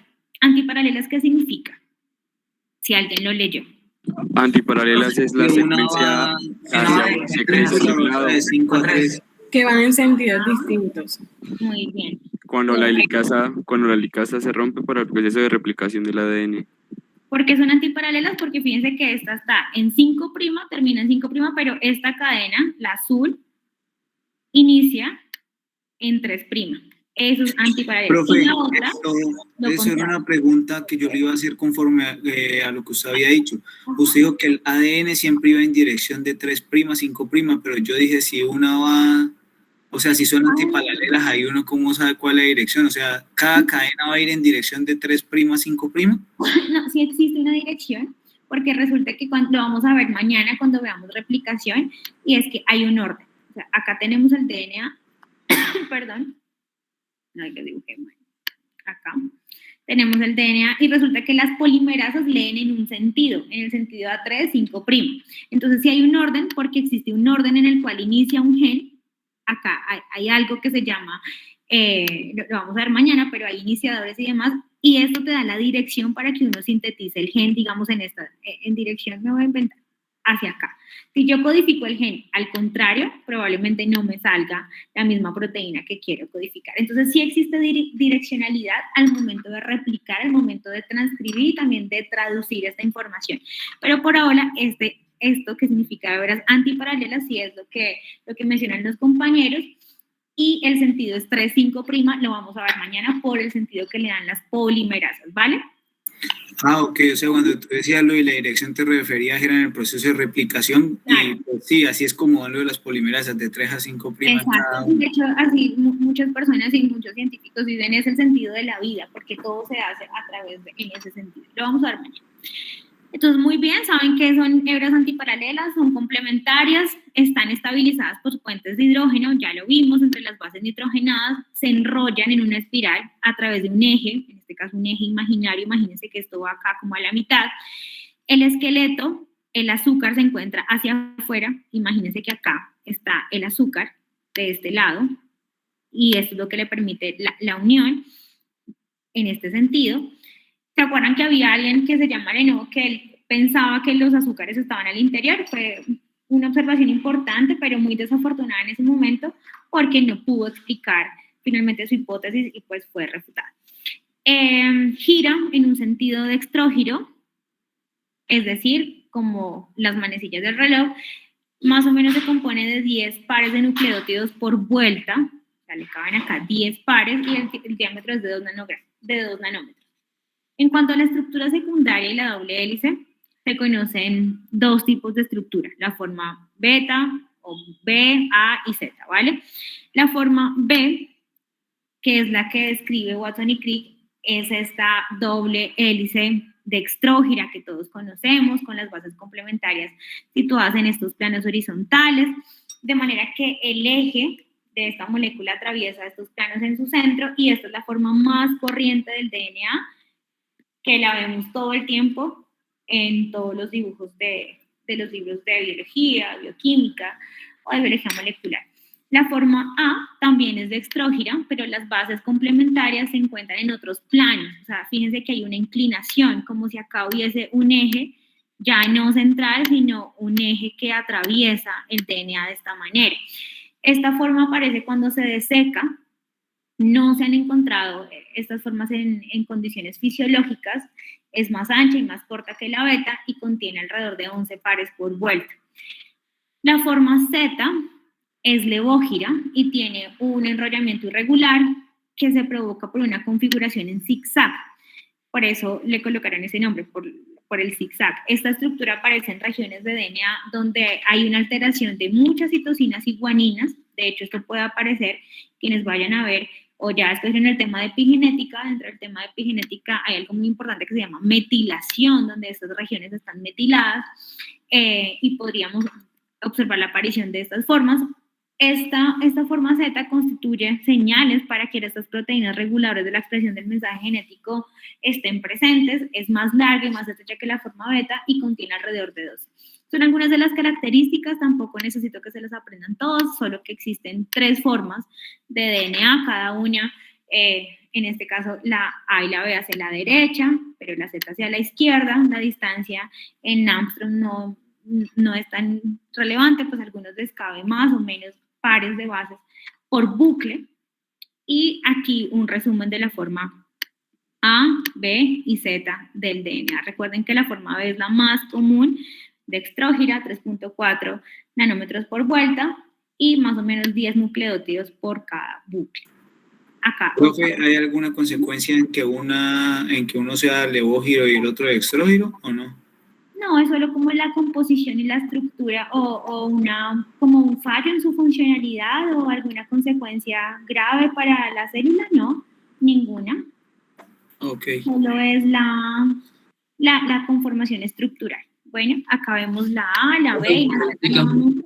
¿Antiparalelas qué significa? Si alguien lo leyó. Antiparalelas es la secuencia de 5 a 3. Que van en sentidos distintos. Muy bien. Cuando la helicasa se rompe para el proceso de replicación del ADN. ¿Por qué son antiparalelas? Porque fíjense', que esta está en 5', termina en 5', pero esta cadena, la azul, inicia en 3'. Eso es antiparalelo. Profe, y la otra, eso era una pregunta que yo le iba a hacer conforme a lo que usted había dicho. Usted dijo que el ADN siempre iba en dirección de 3', 5', pero yo dije, si una va, o sea, si son antiparalelas, ahí uno cómo sabe cuál es la dirección. O sea, cada cadena va a ir en dirección de 3', 5'. No, sí existe una dirección, porque resulta que lo vamos a ver mañana cuando veamos replicación, y es que hay un orden. O sea, acá tenemos el DNA, perdón, no hay que dibujar mal. Acá tenemos el DNA y resulta que las polimerasas leen en un sentido, en el sentido A3, 5'. Entonces, si hay un orden, porque existe un orden en el cual inicia un gen, acá hay algo que se llama, lo vamos a ver mañana, pero hay iniciadores y demás, y esto te da la dirección para que uno sintetice el gen, digamos, en dirección, me voy a inventar, hacia acá. Si yo codifico el gen al contrario, probablemente no me salga la misma proteína que quiero codificar. Entonces, sí existe direccionalidad al momento de replicar, al momento de transcribir y también de traducir esta información. Pero por ahora, esto que significa de veras antiparalelas, sí es lo que mencionan los compañeros, y el sentido es 3', 5', lo vamos a ver mañana por el sentido que le dan las polimerasas, ¿vale? Ok, o sea, cuando tú decías lo de la dirección te referías era en el proceso de replicación, claro. Y pues, sí, así es como van lo de las polimerasas, de 3 a 5'. Exacto, de hecho, así muchas personas y muchos científicos dicen es el sentido de la vida, porque todo se hace a través en ese sentido. Lo vamos a ver mañana. Entonces, muy bien, saben que son hebras antiparalelas, son complementarias, están estabilizadas por puentes de hidrógeno, ya lo vimos, entre las bases nitrogenadas, se enrollan en una espiral a través de un eje, en este caso un eje imaginario, imagínense que esto va acá como a la mitad. El esqueleto, el azúcar se encuentra hacia afuera, imagínense que acá está el azúcar de este lado, y esto es lo que le permite la unión en este sentido. ¿Se acuerdan que había alguien que se llama Lenovo, que él pensaba que los azúcares estaban al interior. Fue una observación importante, pero muy desafortunada en ese momento, porque no pudo explicar finalmente su hipótesis y pues fue refutada. Gira en un sentido dextrógiro, es decir, como las manecillas del reloj, más o menos se compone de 10 pares de nucleótidos por vuelta, o sea, le caben acá 10 pares y el diámetro es de 2 nanómetros. En cuanto a la estructura secundaria y la doble hélice, se conocen dos tipos de estructura, la forma beta o B, A y Z, ¿vale? La forma B, que es la que describe Watson y Crick, es esta doble hélice dextrógira que todos conocemos, con las bases complementarias situadas en estos planos horizontales, de manera que el eje de esta molécula atraviesa estos planos en su centro, y esta es la forma más corriente del DNA, que la vemos todo el tiempo en todos los dibujos de los libros de biología, bioquímica o de biología molecular. La forma A también es dextrógira, pero las bases complementarias se encuentran en otros planos. O sea, fíjense que hay una inclinación, como si acá hubiese un eje ya no central, sino un eje que atraviesa el DNA de esta manera. Esta forma aparece cuando se deseca. No se han encontrado estas formas en condiciones fisiológicas. Es más ancha y más corta que la beta y contiene alrededor de 11 pares por vuelta. La forma Z es levógira y tiene un enrollamiento irregular que se provoca por una configuración en zigzag. Por eso le colocaron ese nombre, por el zigzag. Esta estructura aparece en regiones de DNA donde hay una alteración de muchas citocinas y guaninas. De hecho, esto puede aparecer, quienes vayan a ver o ya estuvieron en el tema de epigenética. Dentro del tema de epigenética hay algo muy importante que se llama metilación, donde estas regiones están metiladas, y podríamos observar la aparición de estas formas. Esta forma Z constituye señales para que estas proteínas reguladoras de la expresión del mensaje genético estén presentes. Es más larga y más estrecha que la forma beta y contiene alrededor de 12. Son algunas de las características, tampoco necesito que se las aprendan todos, solo que existen 3 formas de DNA, cada una, en este caso la A y la B hacia la derecha, pero la Z hacia la izquierda. La distancia en Armstrong no es tan relevante, pues a algunos les cabe más o menos pares de bases por bucle. Y aquí un resumen de la forma A, B y Z del DNA. Recuerden que la forma B es la más común, dextrógira, 3.4 nanómetros por vuelta y más o menos 10 nucleótidos por cada bucle. Acá. Profe, ¿hay alguna consecuencia en que uno sea levógiro y el otro dextrógiro o no? No, es solo como la composición y la estructura como un fallo en su funcionalidad o alguna consecuencia grave para la célula, no, ninguna. Ok. Solo es la conformación estructural. Bueno, acá vemos la A, la B y la C.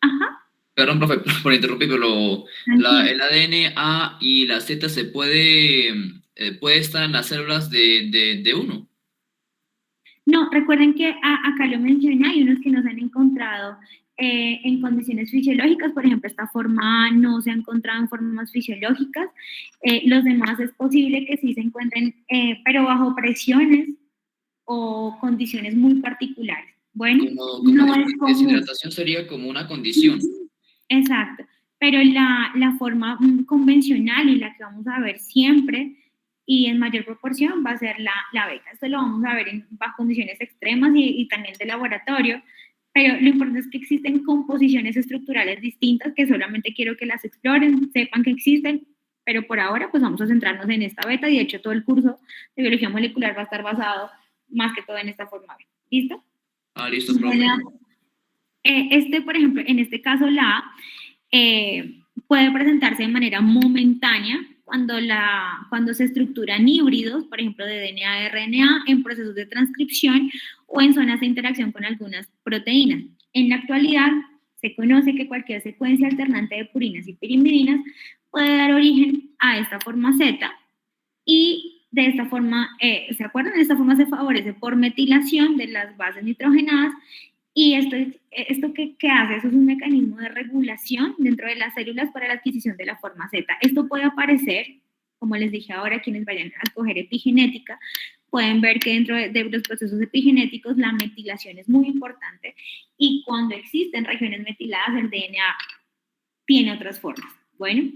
Ajá. Perdón, profe, por interrumpir, pero el ADN A y la Z se puede estar en las células de uno. No, recuerden que acá lo mencioné, hay unos que no se han encontrado en condiciones fisiológicas. Por ejemplo, esta forma A no se ha encontrado en formas fisiológicas. Los demás es posible que sí se encuentren, pero bajo presiones o condiciones muy particulares. Bueno, no es común. Deshidratación sería como una condición. Exacto, pero la forma convencional y la que vamos a ver siempre y en mayor proporción va a ser la beta. Esto lo vamos a ver bajo condiciones extremas y también de laboratorio, pero lo importante es que existen composiciones estructurales distintas que solamente quiero que las exploren, sepan que existen, pero por ahora pues vamos a centrarnos en esta beta y de hecho todo el curso de biología molecular va a estar basado más que todo en esta forma B. ¿Listo? Listo, profe. Por ejemplo, en este caso la A puede presentarse de manera momentánea cuando se estructuran híbridos, por ejemplo, de DNA y RNA en procesos de transcripción o en zonas de interacción con algunas proteínas. En la actualidad, se conoce que cualquier secuencia alternante de purinas y pirimidinas puede dar origen a esta forma Z y de esta forma, ¿se acuerdan? De esta forma se favorece por metilación de las bases nitrogenadas y esto que hace, eso es un mecanismo de regulación dentro de las células para la adquisición de la forma Z. Esto puede aparecer, como les dije ahora, quienes vayan a escoger epigenética, pueden ver que dentro de los procesos epigenéticos la metilación es muy importante y cuando existen regiones metiladas el DNA tiene otras formas. Bueno,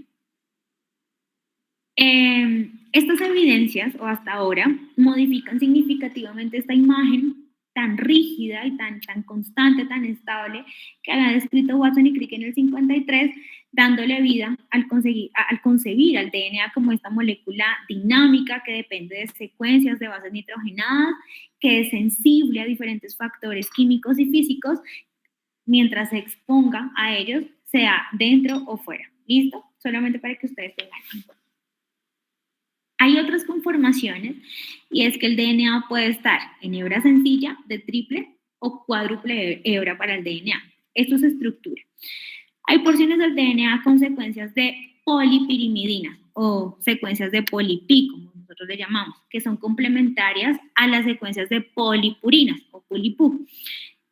estas evidencias, o hasta ahora, modifican significativamente esta imagen tan rígida y tan constante, tan estable, que había descrito Watson y Crick en el 53, dándole vida al concebir al DNA como esta molécula dinámica que depende de secuencias de bases nitrogenadas, que es sensible a diferentes factores químicos y físicos, mientras se exponga a ellos, sea dentro o fuera. ¿Listo? Solamente para que ustedes tengan en cuenta. Hay otras conformaciones y es que el DNA puede estar en hebra sencilla, de triple o cuádruple hebra para el DNA. Esto es estructura. Hay porciones del DNA con secuencias de polipirimidinas o secuencias de polipí, como nosotros le llamamos, que son complementarias a las secuencias de polipurinas o polipú,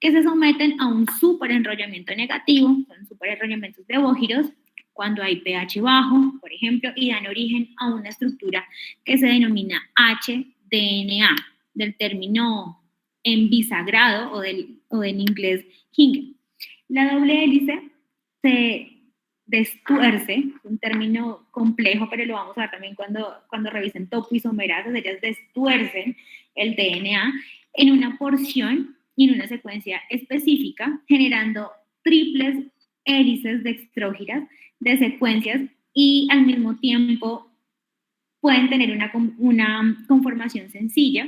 que se someten a un superenrollamiento negativo, son superenrollamientos de bógiros, cuando hay pH bajo, por ejemplo, y dan origen a una estructura que se denomina HDNA, del término en bisagrado o del inglés Hinge. La doble hélice se destuerce, un término complejo, pero lo vamos a ver también cuando revisen topoisomerasas, ellas destuercen el DNA en una porción y en una secuencia específica, generando triples hélices dextrógiras de secuencias y al mismo tiempo pueden tener una conformación sencilla,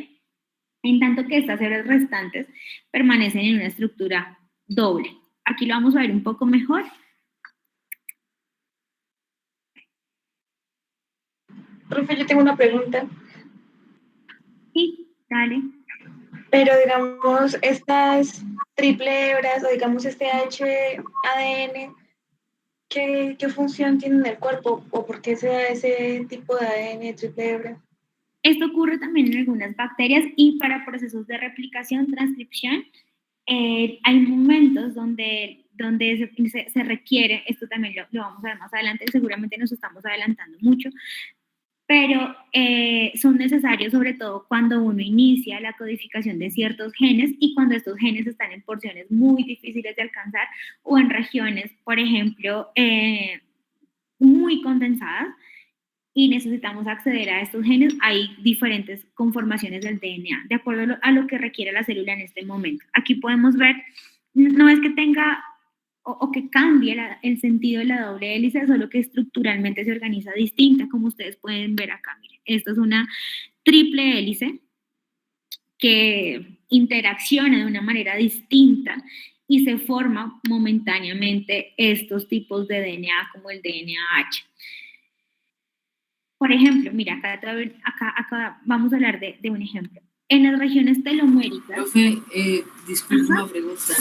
en tanto que estas hebras restantes permanecen en una estructura doble. Aquí lo vamos a ver un poco mejor. Profe, yo tengo una pregunta. Sí, dale. Pero digamos, estas triple hebras o digamos este ADN, ¿qué función tiene en el cuerpo o por qué se da ese tipo de ADN triple hebra? Esto ocurre también en algunas bacterias y para procesos de replicación, transcripción, hay momentos donde se requiere, esto también lo vamos a ver más adelante, seguramente nos estamos adelantando mucho, pero son necesarios sobre todo cuando uno inicia la codificación de ciertos genes y cuando estos genes están en porciones muy difíciles de alcanzar o en regiones, por ejemplo, muy condensadas y necesitamos acceder a estos genes. Hay diferentes conformaciones del DNA de acuerdo a lo que requiere la célula en este momento. Aquí podemos ver, no es que tenga o que cambie el sentido de la doble hélice, solo que estructuralmente se organiza distinta, como ustedes pueden ver acá. Miren, esto es una triple hélice que interacciona de una manera distinta y se forma momentáneamente estos tipos de DNA como el DNAH. Por ejemplo, mira, acá vamos a hablar de un ejemplo. En las regiones teloméricas... Profe, disculpe una pregunta.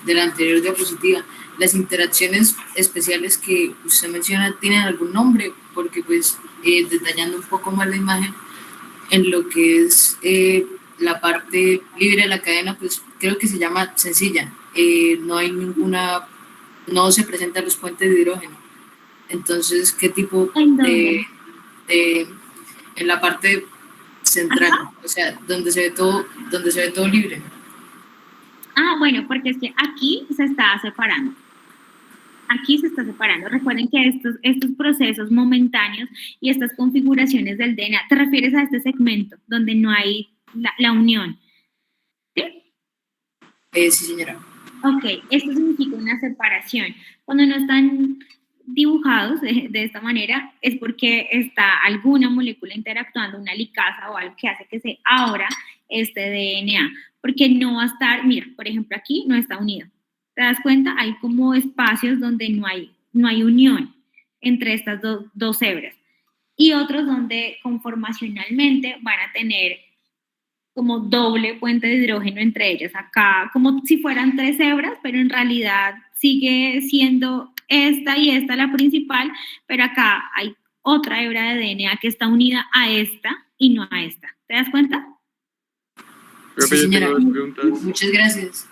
De la anterior diapositiva, las interacciones especiales que usted menciona, ¿tienen algún nombre? Porque pues detallando un poco más la imagen, en lo que es la parte libre de la cadena, pues creo que se llama sencilla. No hay no se presentan los puentes de hidrógeno. Entonces, ¿qué tipo en la parte central? Ajá. O sea, donde se ve todo libre. Ah, bueno, porque es que aquí se está separando. Aquí se está separando. Recuerden que estos procesos momentáneos y estas configuraciones del DNA, ¿te refieres a este segmento donde no hay la unión? ¿Sí? Sí, señora. Ok, esto significa una separación. Cuando no están dibujados de esta manera es porque está alguna molécula interactuando, una licasa o algo que hace que se abra este DNA, porque no va a estar, mira, por ejemplo aquí no está unido, ¿te das cuenta? Hay como espacios donde no hay unión entre estas dos hebras y otros donde conformacionalmente van a tener como doble puente de hidrógeno entre ellas, acá como si fueran 3 hebras, pero en realidad sigue siendo esta y esta la principal, pero acá hay otra hebra de DNA que está unida a esta y no a esta. ¿Te das cuenta? Sí, señora. Muchas gracias.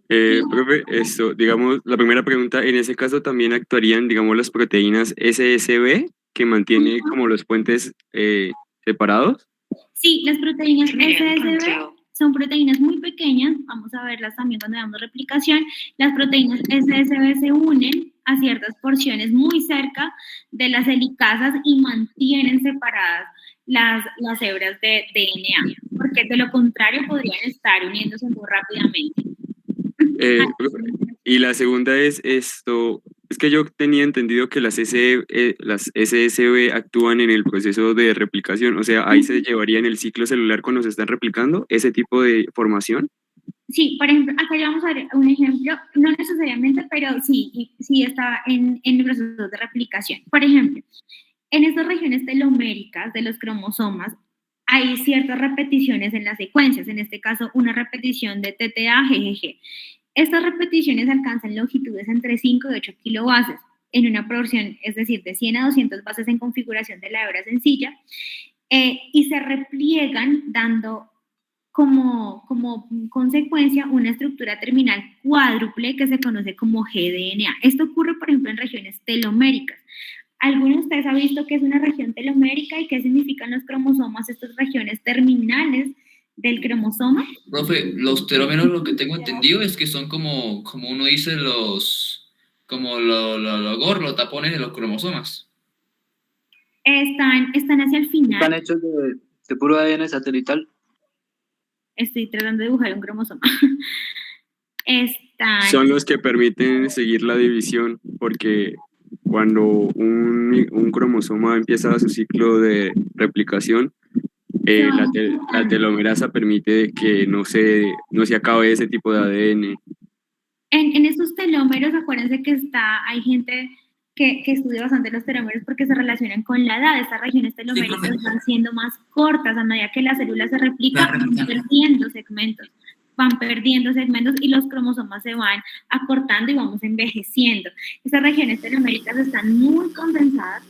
Profe, digamos, la primera pregunta, en ese caso también actuarían, digamos, las proteínas SSB que mantiene como los puentes separados. Sí, las proteínas SSB son proteínas muy pequeñas, vamos a verlas también cuando veamos replicación. Las proteínas SSB se unen a ciertas porciones muy cerca de las helicasas y mantienen separadas las hebras de DNA, porque de lo contrario podrían estar uniéndose muy rápidamente. Y la segunda es esto, es que yo tenía entendido que las SSB actúan en el proceso de replicación, o sea, ahí se llevaría en el ciclo celular cuando se están replicando ese tipo de formación. Sí, por ejemplo, acá ya vamos a ver un ejemplo, no necesariamente, pero sí está en el proceso de replicación. Por ejemplo, en estas regiones teloméricas de los cromosomas hay ciertas repeticiones en las secuencias, en este caso una repetición de TTA, GGG. Estas repeticiones alcanzan longitudes entre 5 y 8 kilobases en una proporción, es decir, de 100 a 200 bases en configuración de la hebra sencilla, y se repliegan dando como consecuencia una estructura terminal cuádruple que se conoce como gDNA. Esto ocurre, por ejemplo, en regiones teloméricas. ¿Alguno de ustedes ha visto qué es una región telomérica y qué significan los cromosomas, estas regiones terminales del cromosoma? Profe, los telómeros, lo que tengo entendido es que son como uno dice, los tapones de los cromosomas. Están hacia el final. Están hechos de puro ADN satelital. Estoy tratando de dibujar un cromosoma. Son los que permiten seguir la división, porque cuando un cromosoma empieza su ciclo de replicación, la telomerasa permite que no se acabe ese tipo de ADN. En estos telómeros, acuérdense que hay gente que estudia bastante los telómeros porque se relacionan con la edad. Estas regiones teloméricas van siendo más cortas a medida que la célula se replica, van perdiendo segmentos y los cromosomas se van acortando y vamos envejeciendo. Estas regiones teloméricas están muy condensadas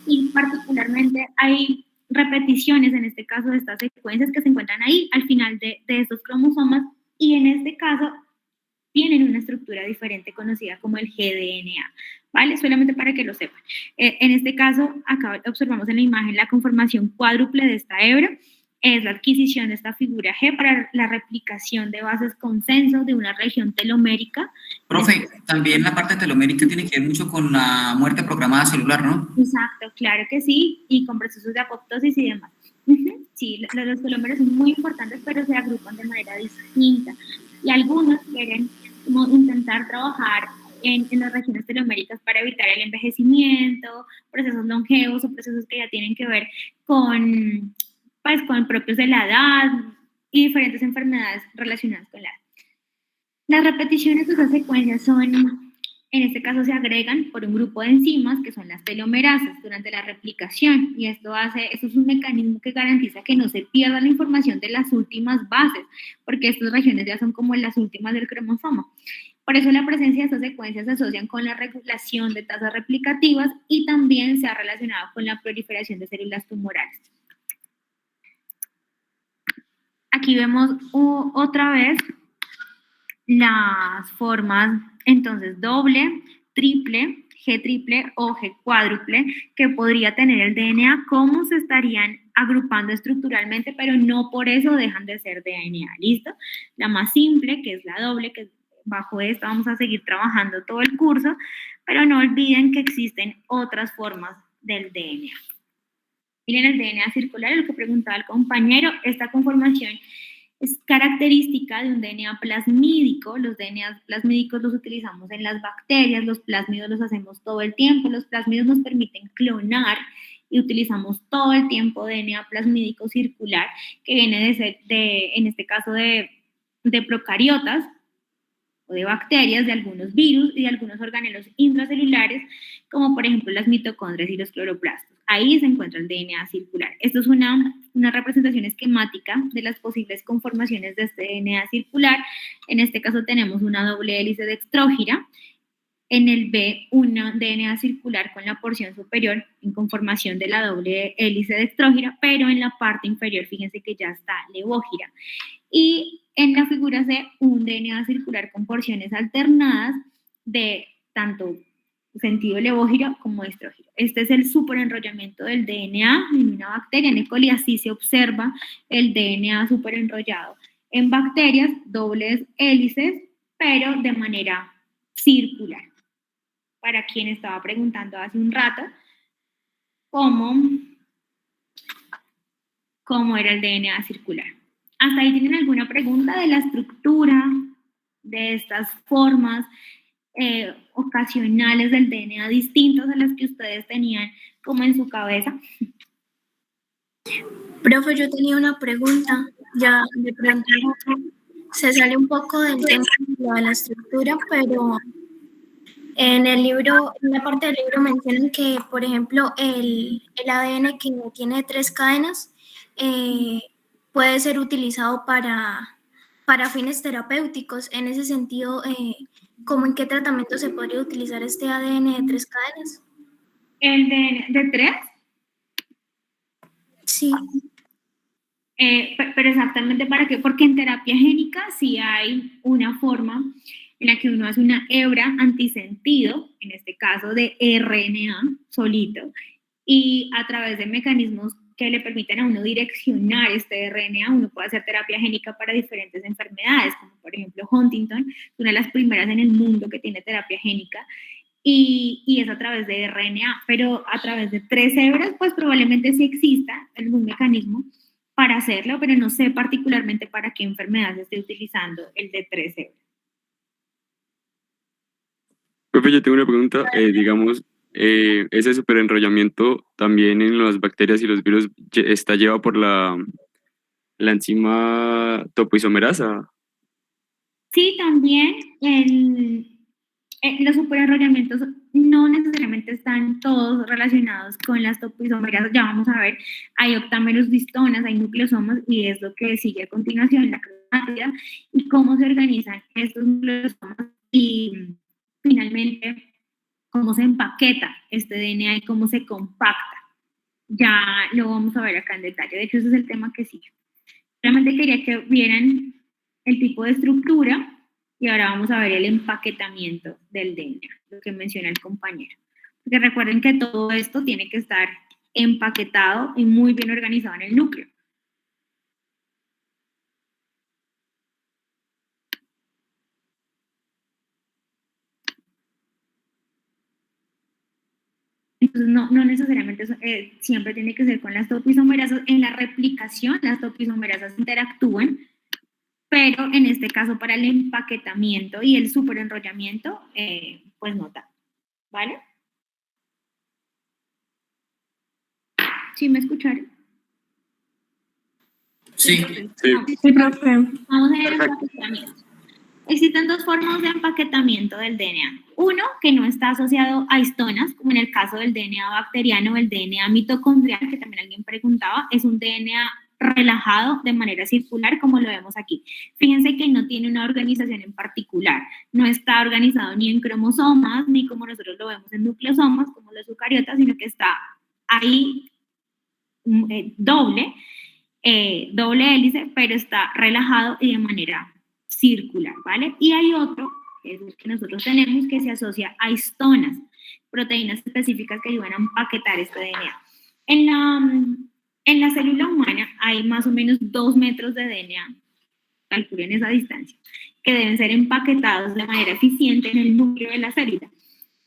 y particularmente hay repeticiones, en este caso de estas secuencias que se encuentran ahí al final de estos cromosomas, y en este caso tienen una estructura diferente conocida como el gDNA, ¿vale? Solamente para que lo sepan. En este caso, acá observamos en la imagen la conformación cuádruple de esta hebra, es la adquisición de esta figura G para la replicación de bases consenso de una región telomérica. Profe, también la parte telomérica tiene que ver mucho con la muerte programada celular, ¿no? Exacto, claro que sí, y con procesos de apoptosis y demás. Sí, los telómeros son muy importantes, pero se agrupan de manera distinta. Y algunos quieren como intentar trabajar en las regiones teloméricas para evitar el envejecimiento, procesos longevos o procesos que ya tienen que ver con propios de la edad y diferentes enfermedades relacionadas con la edad. Las repeticiones de esas secuencias en este caso se agregan por un grupo de enzimas que son las telomerasas durante la replicación, y esto es un mecanismo que garantiza que no se pierda la información de las últimas bases, porque estas regiones ya son como las últimas del cromosoma. Por eso la presencia de estas secuencias se asocian con la regulación de tasas replicativas y también se ha relacionado con la proliferación de células tumorales. Aquí vemos otra vez las formas, entonces, doble, triple, G triple o G cuádruple que podría tener el DNA, cómo se estarían agrupando estructuralmente, pero no por eso dejan de ser DNA, ¿listo? La más simple, que es la doble, que bajo esta vamos a seguir trabajando todo el curso, pero no olviden que existen otras formas del DNA. Miren el DNA circular, lo que preguntaba el compañero, esta conformación es característica de un DNA plasmídico. Los DNA plasmídicos los utilizamos en las bacterias, los plásmidos los hacemos todo el tiempo, los plásmidos nos permiten clonar y utilizamos todo el tiempo DNA plasmídico circular que viene en este caso de procariotas o de bacterias, de algunos virus y de algunos organelos intracelulares, como por ejemplo las mitocondrias y los cloroplastos. Ahí se encuentra el DNA circular. Esto es una representación esquemática de las posibles conformaciones de este DNA circular. En este caso tenemos una doble hélice dextrógira. En el B, una DNA circular con la porción superior en conformación de la doble hélice dextrógira, pero en la parte inferior, fíjense que ya está levógira. Y en la figura C, un DNA circular con porciones alternadas de tanto sentido levógiro como estrógiro. Este es el superenrollamiento del DNA en una bacteria. En E. coli así se observa el DNA superenrollado. En bacterias, dobles hélices, pero de manera circular. Para quien estaba preguntando hace un rato cómo era el DNA circular. ¿Hasta ahí tienen alguna pregunta de la estructura, de estas formas ocasionales del DNA distintas a las que ustedes tenían como en su cabeza? Profe, yo tenía una pregunta, ya de pronto se sale un poco del tema de la estructura, pero en el libro, en una parte del libro mencionan que, por ejemplo, el ADN que tiene 3 cadenas puede ser utilizado para fines terapéuticos. En ese sentido, ¿cómo en qué tratamiento se podría utilizar este ADN de 3 cadenas? ¿El de 3? Sí. Pero exactamente para qué, porque en terapia génica sí hay una forma en la que uno hace una hebra antisentido, en este caso de RNA solito, y a través de mecanismos que le permiten a uno direccionar este RNA, uno puede hacer terapia génica para diferentes enfermedades, como por ejemplo Huntington, una de las primeras en el mundo que tiene terapia génica, y es a través de RNA, pero a través de 3 hebras, pues probablemente sí exista algún mecanismo para hacerlo, pero no sé particularmente para qué enfermedad se esté utilizando el de 3 hebras. Profe, yo tengo una pregunta, digamos, ese superenrollamiento también en las bacterias y los virus está llevado por la enzima topoisomerasa. Sí, también los superenrollamientos no necesariamente están todos relacionados con las topoisomerasas. Ya vamos a ver, hay octámeros distonas, hay nucleosomas, y es lo que sigue a continuación, la cromática, y cómo se organizan estos nucleosomas y finalmente cómo se empaqueta este DNA y cómo se compacta. Ya lo vamos a ver acá en detalle. De hecho, ese es el tema que sigue. Realmente quería que vieran el tipo de estructura y ahora vamos a ver el empaquetamiento del DNA, lo que menciona el compañero. Porque recuerden que todo esto tiene que estar empaquetado y muy bien organizado en el núcleo. Entonces, no necesariamente siempre tiene que ser con las topoisomerasas. En la replicación, las topoisomerasas interactúan, pero en este caso para el empaquetamiento y el superenrollamiento, pues no tanto, ¿vale? ¿Sí me escucharon? Sí. Sí, profe. Vamos a ver el empaquetamiento. Existen 2 formas de empaquetamiento del DNA. Uno, que no está asociado a histonas, como en el caso del DNA bacteriano o el DNA mitocondrial, que también alguien preguntaba, es un DNA relajado de manera circular, como lo vemos aquí. Fíjense que no tiene una organización en particular, no está organizado ni en cromosomas, ni como nosotros lo vemos en nucleosomas, como los eucariotas, sino que está ahí doble hélice, pero está relajado y de manera circular, ¿vale? Y hay otro, que es el que nosotros tenemos, que se asocia a histonas, proteínas específicas que ayudan a empaquetar este DNA. En la célula humana hay más o menos 2 metros de DNA, calculen esa distancia, que deben ser empaquetados de manera eficiente en el núcleo de la célula.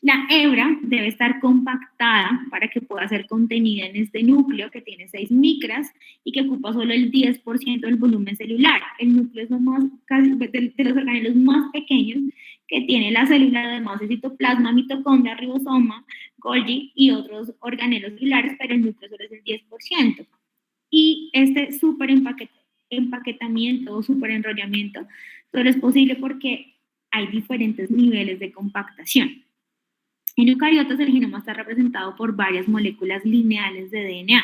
La hebra debe estar compactada para que pueda ser contenida en este núcleo que tiene 6 micras y que ocupa solo el 10% del volumen celular. El núcleo es de los organelos más pequeños que tiene la célula, además de citoplasma, mitocondria, ribosoma, Golgi y otros organelos celulares, pero el núcleo solo es el 10%. Y este empaquetamiento o superenrollamiento solo es posible porque hay diferentes niveles de compactación. En eucariotas el genoma está representado por varias moléculas lineales de DNA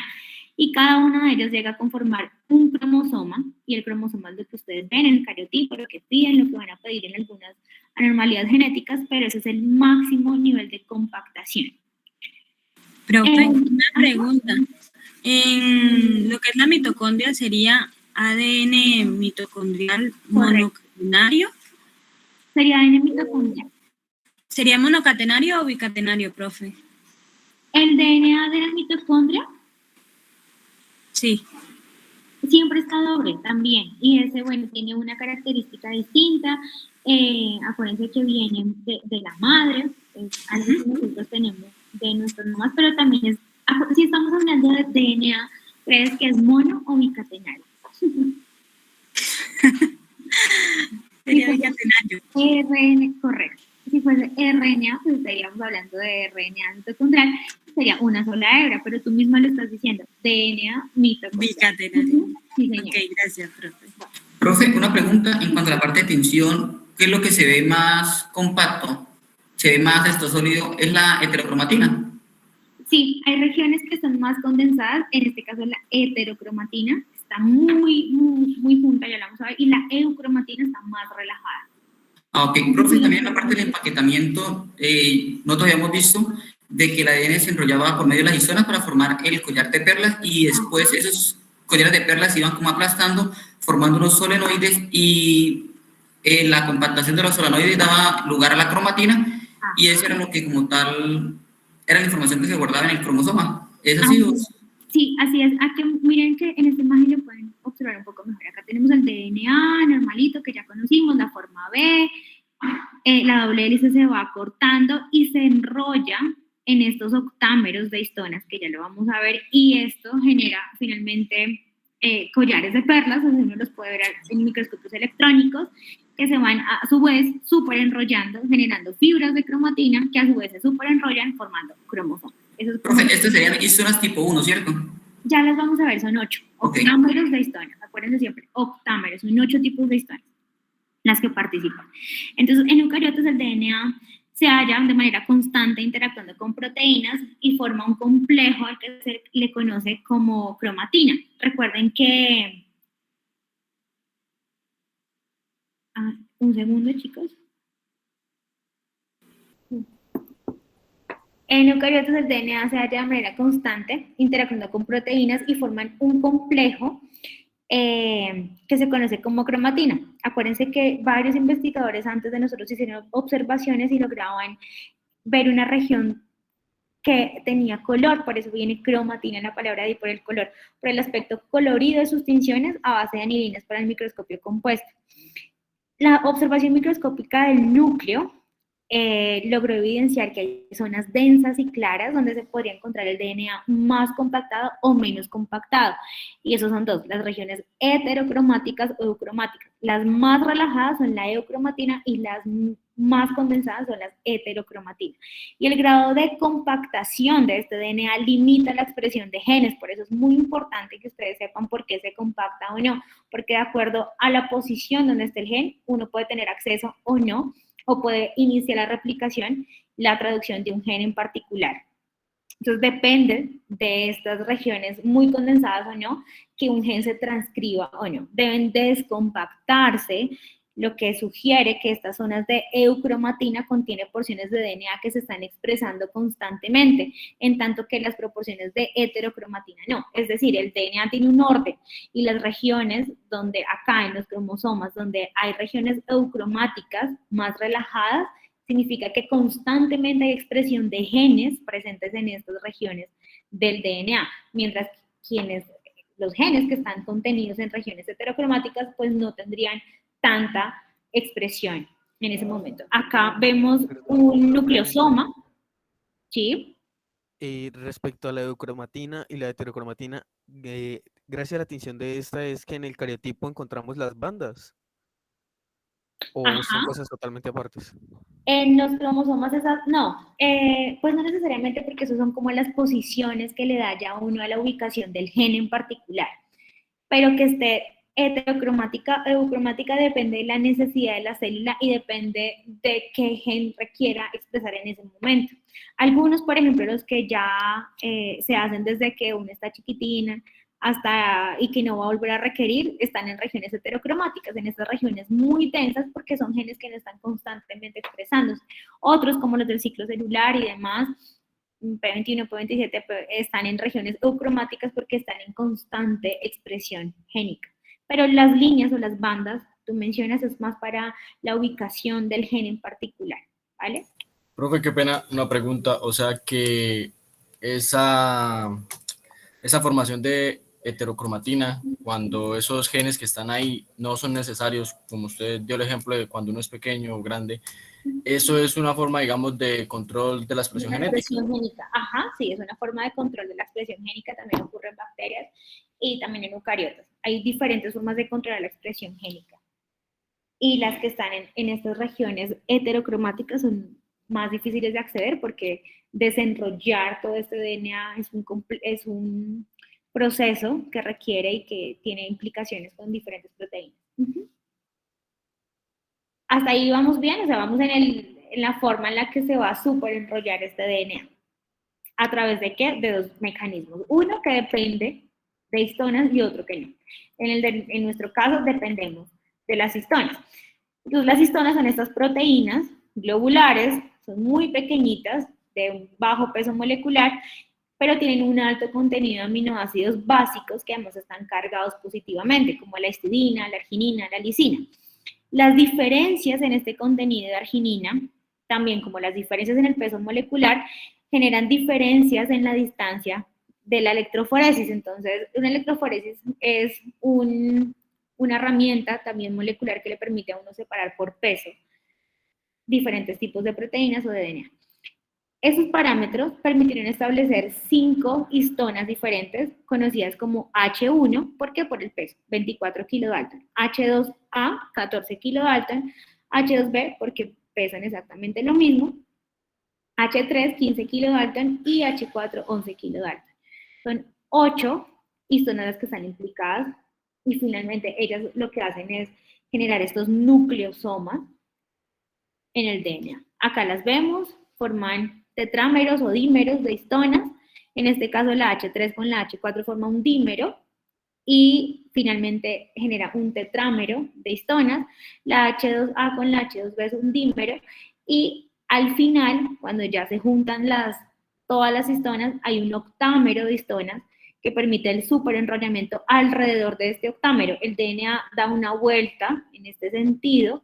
y cada una de ellas llega a conformar un cromosoma, y el cromosoma es lo que ustedes ven en el cariotipo, lo que piden, lo que van a pedir en algunas anormalidades genéticas, pero ese es el máximo nivel de compactación. Profe, una pregunta. En lo que es la mitocondria, ¿sería ADN mitocondrial monocatenario? Sería ADN mitocondrial. ¿Sería monocatenario o bicatenario, profe? El DNA de la mitocondria Sí. siempre está doble también, y ese, bueno, tiene una característica distinta. Acuérdense que viene de la madre, es algo que nosotros tenemos de nuestras mamás, pero también es, si estamos hablando de DNA, ¿crees que es mono o bicatenario? Sería bicatenario. RN, correcto. Si fuese RNA, pues estaríamos hablando de RNA mitocondrial, sería una sola hebra, pero tú misma lo estás diciendo, DNA mitocondrial. Bicatenario. Sí, señor. Ok, gracias, profe. Profe, una pregunta en cuanto a la parte de tensión, ¿qué es lo que se ve más compacto? ¿Se ve más esto sólido? ¿Es la heterocromatina? Sí, hay regiones que son más condensadas, en este caso la heterocromatina está muy junta, ya la vamos a ver, y la eucromatina está más relajada. Ok, profe, también en la parte del empaquetamiento, nosotros habíamos visto de que el ADN se enrollaba por medio de las histonas para formar el collar de perlas y después esos collares de perlas iban como aplastando, formando unos solenoides y la compactación de los solenoides daba lugar a la cromatina y eso era lo que como tal era la información que se guardaba en el cromosoma. ¿Es así? Sí, así es. Aquí miren que en esta imagen lo pueden observar un poco mejor. Acá tenemos el DNA normalito que ya conocimos, la forma B, la doble hélice se va cortando y se enrolla en estos octámeros de histonas, que ya lo vamos a ver, y esto genera finalmente collares de perlas, o sea, uno los puede ver en microscopios electrónicos, que se van a su vez súper enrollando, generando fibras de cromatina, que a su vez se súper enrollan formando cromosomas. Profe, estas serían histonas tipo 1, ¿cierto? Ya las vamos a ver, son 8 octámeros de histonas, acuérdense siempre, octámeros, son 8 tipos de histonas las que participan. Entonces, en eucariotas el DNA se halla de manera constante interactuando con proteínas y forma un complejo al que se le conoce como cromatina. Recuerden que... un segundo, chicos. En eucariotas el DNA se halla de manera constante interactuando con proteínas y forman un complejo que se conoce como cromatina. Acuérdense que varios investigadores antes de nosotros hicieron observaciones y lograban ver una región que tenía color, por eso viene cromatina en la palabra de ahí por el color, por el aspecto colorido de sus tinciones a base de anilinas para el microscopio compuesto. La observación microscópica del núcleo logró evidenciar que hay zonas densas y claras donde se podría encontrar el DNA más compactado o menos compactado. Y esos son dos, las regiones heterocromáticas o eucromáticas. Las más relajadas son la eucromatina y las más condensadas son las heterocromatinas. Y el grado de compactación de este DNA limita la expresión de genes, por eso es muy importante que ustedes sepan por qué se compacta o no, porque de acuerdo a la posición donde esté el gen, uno puede tener acceso o no, o puede iniciar la replicación, la traducción de un gen en particular. Entonces depende de estas regiones muy condensadas o no, que un gen se transcriba o no. Deben descompactarse, lo que sugiere que estas zonas de eucromatina contienen porciones de DNA que se están expresando constantemente, en tanto que las proporciones de heterocromatina no. Es decir, el DNA tiene un orden y las regiones donde acá en los cromosomas, donde hay regiones eucromáticas más relajadas, significa que constantemente hay expresión de genes presentes en estas regiones del DNA, mientras que los genes que están contenidos en regiones heterocromáticas pues no tendrían tanta expresión en ese momento. Acá vemos un nucleosoma, ¿sí? Respecto a la eucromatina y la heterocromatina, gracias a la tinción de esta es que en el cariotipo encontramos las bandas. ¿O son cosas totalmente apartes? En los cromosomas no, pues no necesariamente porque esos son como las posiciones que le da ya uno a la ubicación del gen en particular, pero que esté heterocromática o eucromática depende de la necesidad de la célula y depende de qué gen requiera expresar en ese momento. Algunos, por ejemplo, los que ya se hacen desde que uno está chiquitina hasta y que no va a volver a requerir, están en regiones heterocromáticas, en estas regiones muy densas porque son genes que no están constantemente expresándose. Otros, como los del ciclo celular y demás, P21, P27, están en regiones eucromáticas porque están en constante expresión génica. Pero las líneas o las bandas, tú mencionas, es más para la ubicación del gen en particular, ¿vale? Profe, qué pena, una pregunta. O sea que esa formación de heterocromatina, cuando esos genes que están ahí no son necesarios, como usted dio el ejemplo de cuando uno es pequeño o grande, eso es una forma, digamos, de control de la expresión La genética. expresión génica, ajá, sí, es una forma de control de la expresión génica, también ocurre en bacterias y también en eucariotas. Hay diferentes formas de controlar la expresión génica. Y las que están en estas regiones heterocromáticas son más difíciles de acceder porque desenrollar todo este DNA es un proceso que requiere y que tiene implicaciones con diferentes proteínas. Hasta ahí vamos bien, o sea, vamos en la forma en la que se va a superenrollar este DNA. ¿A través de qué? De dos mecanismos. Uno que depende de histonas y otro que no. En nuestro caso dependemos de las histonas. Entonces las histonas son estas proteínas globulares, son muy pequeñitas, de un bajo peso molecular, pero tienen un alto contenido de aminoácidos básicos que además están cargados positivamente, como la histidina, la arginina, la lisina. Las diferencias en este contenido de arginina, también como las diferencias en el peso molecular, generan diferencias en la distancia de la electroforesis. Entonces, una electroforesis es una herramienta también molecular que le permite a uno separar por peso diferentes tipos de proteínas o de DNA. Esos parámetros permitieron establecer 5 histonas diferentes, conocidas como H1, ¿por qué? Por el peso, 24 kilodalton, H2A, 14 kilodalton, H2B, porque pesan exactamente lo mismo, H3, 15 kilodalton y H4, 11 kilodalton. Son 8 histonas las que están implicadas y finalmente ellas lo que hacen es generar estos nucleosomas en el DNA. Acá las vemos, forman tetrámeros o dímeros de histonas. En este caso la H3 con la H4 forma un dímero y finalmente genera un tetrámero de histonas. La H2A con la H2B es un dímero y al final, cuando ya se juntan todas las histonas, hay un octámero de histonas que permite el superenrollamiento alrededor de este octámero. El DNA da una vuelta en este sentido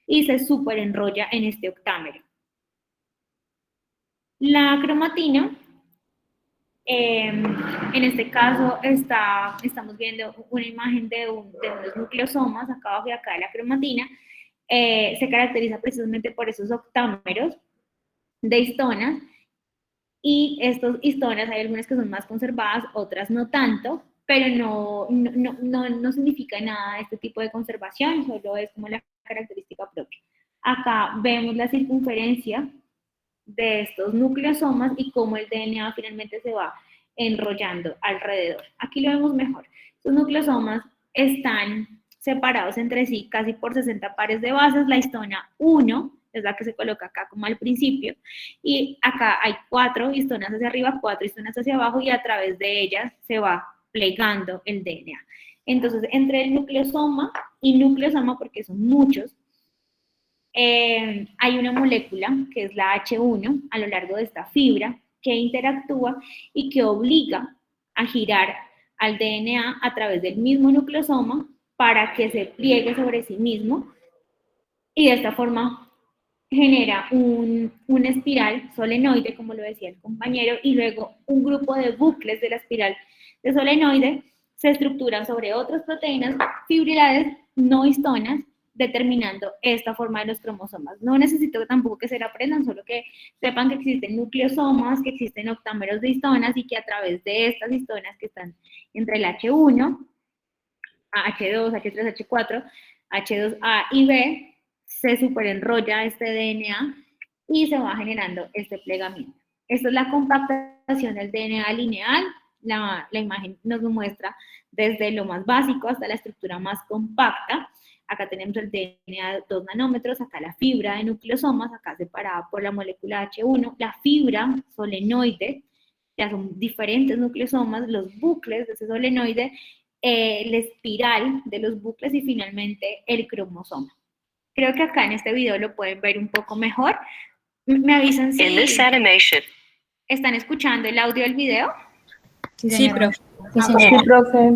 y se superenrolla en este octámero. La cromatina, en este caso estamos viendo una imagen de unos nucleosomas acá abajo y acá de la cromatina. Se caracteriza precisamente por esos octámeros de histonas y estos histonas hay algunas que son más conservadas, otras no tanto, pero no significa nada este tipo de conservación, solo es como la característica propia. Acá vemos la circunferencia de estos nucleosomas y cómo el DNA finalmente se va enrollando alrededor. Aquí lo vemos mejor. Estos nucleosomas están separados entre sí casi por 60 pares de bases. La histona 1 es la que se coloca acá como al principio y acá hay 4 histonas hacia arriba, 4 histonas hacia abajo y a través de ellas se va plegando el DNA. Entonces, entre el nucleosoma y nucleosoma, porque son muchos, hay una molécula que es la H1 a lo largo de esta fibra que interactúa y que obliga a girar al DNA a través del mismo nucleosoma para que se pliegue sobre sí mismo y de esta forma genera una espiral solenoide, como lo decía el compañero, y luego un grupo de bucles de la espiral de solenoide se estructuran sobre otras proteínas fibrilares no histonas, determinando esta forma de los cromosomas. No necesito tampoco que se la aprendan, solo que sepan que existen nucleosomas, que existen octámeros de histonas y que a través de estas histonas que están entre el H1, H2, H3, H4, H2A y B, se superenrolla este DNA y se va generando este plegamiento. Esta es la compactación del DNA lineal. La imagen nos lo muestra desde lo más básico hasta la estructura más compacta. Acá tenemos el DNA de 2 nanómetros, acá la fibra de nucleosomas, acá separada por la molécula H1, la fibra solenoide, ya son diferentes nucleosomas, los bucles de ese solenoide, la espiral de los bucles y finalmente el cromosoma. Creo que acá en este video lo pueden ver un poco mejor. Me avisan si están escuchando el audio del video. Sí, profe. Sí, profe.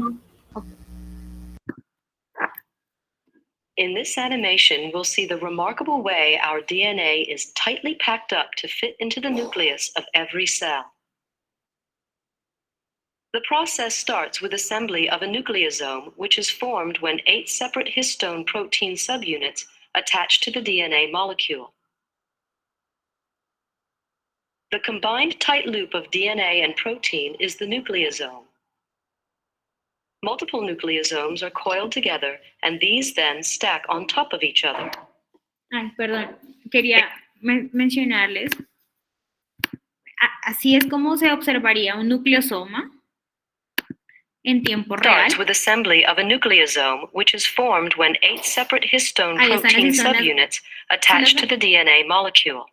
In this animation, we'll see the remarkable way our DNA is tightly packed up to fit into the nucleus of every cell. The process starts with assembly of a nucleosome, which is formed when 8 separate histone protein subunits attach to the DNA molecule. The combined tight loop of DNA and protein is the nucleosome. Multiple nucleosomes are coiled together, and these then stack on top of each other. Ay, perdón, quería mencionarles, así es como se observaría un nucleosoma en tiempo real. Starts with assembly of a nucleosome, which is formed when 8 separate histone Ahí están protein las histonas. subunits attach to the DNA molecule.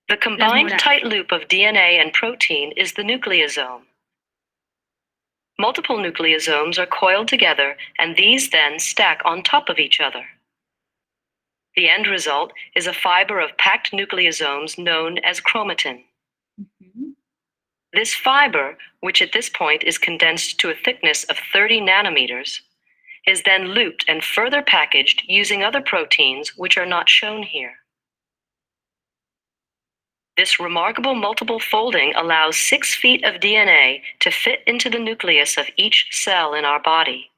The combined moradas. tight loop of DNA and protein is the nucleosome. Multiple nucleosomes are coiled together, and these then stack on top of each other. The end result is a fiber of packed nucleosomes known as chromatin. This fiber, which at this point is condensed to a thickness of 30 nanometers, is then looped and further packaged using other proteins which are not shown here. This remarkable multiple folding allows 6 feet of DNA to fit into the nucleus of each cell in our body,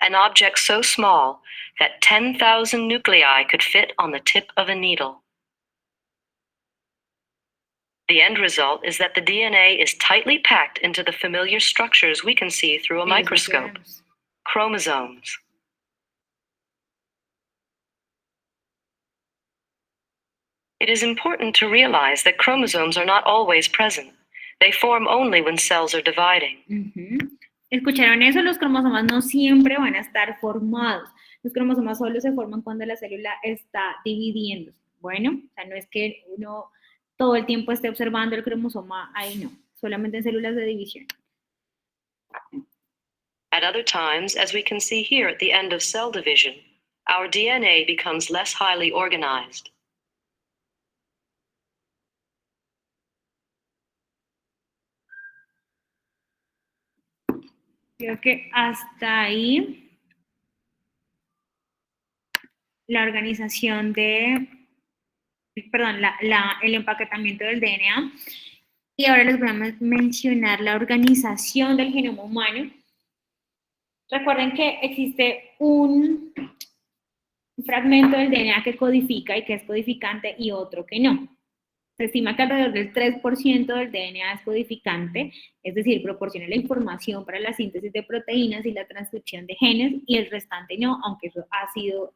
an object so small that 10,000 nuclei could fit on the tip of a needle. The end result is that the DNA is tightly packed into the familiar structures we can see through a microscope, chromosomes. It is important to realize that chromosomes are not always present. They form only when cells are dividing. ¿Escucharon eso? Los cromosomas no siempre van a estar formados. Los cromosomas solo se forman cuando la célula está dividiéndose. Bueno, o sea, no es que uno todo el tiempo esté observando el cromosoma ahí, no. Solamente en células de división. At other times, as we can see here at the end of cell division, our DNA becomes less highly organized. Creo que hasta ahí la organización de, perdón, el empaquetamiento del DNA. Y ahora les voy a mencionar la organización del genoma humano. Recuerden que existe un fragmento del DNA que codifica y que es codificante y otro que no. Se estima que alrededor del 3% del DNA es codificante, es decir, proporciona la información para la síntesis de proteínas y la transcripción de genes, y el restante no, aunque eso ha sido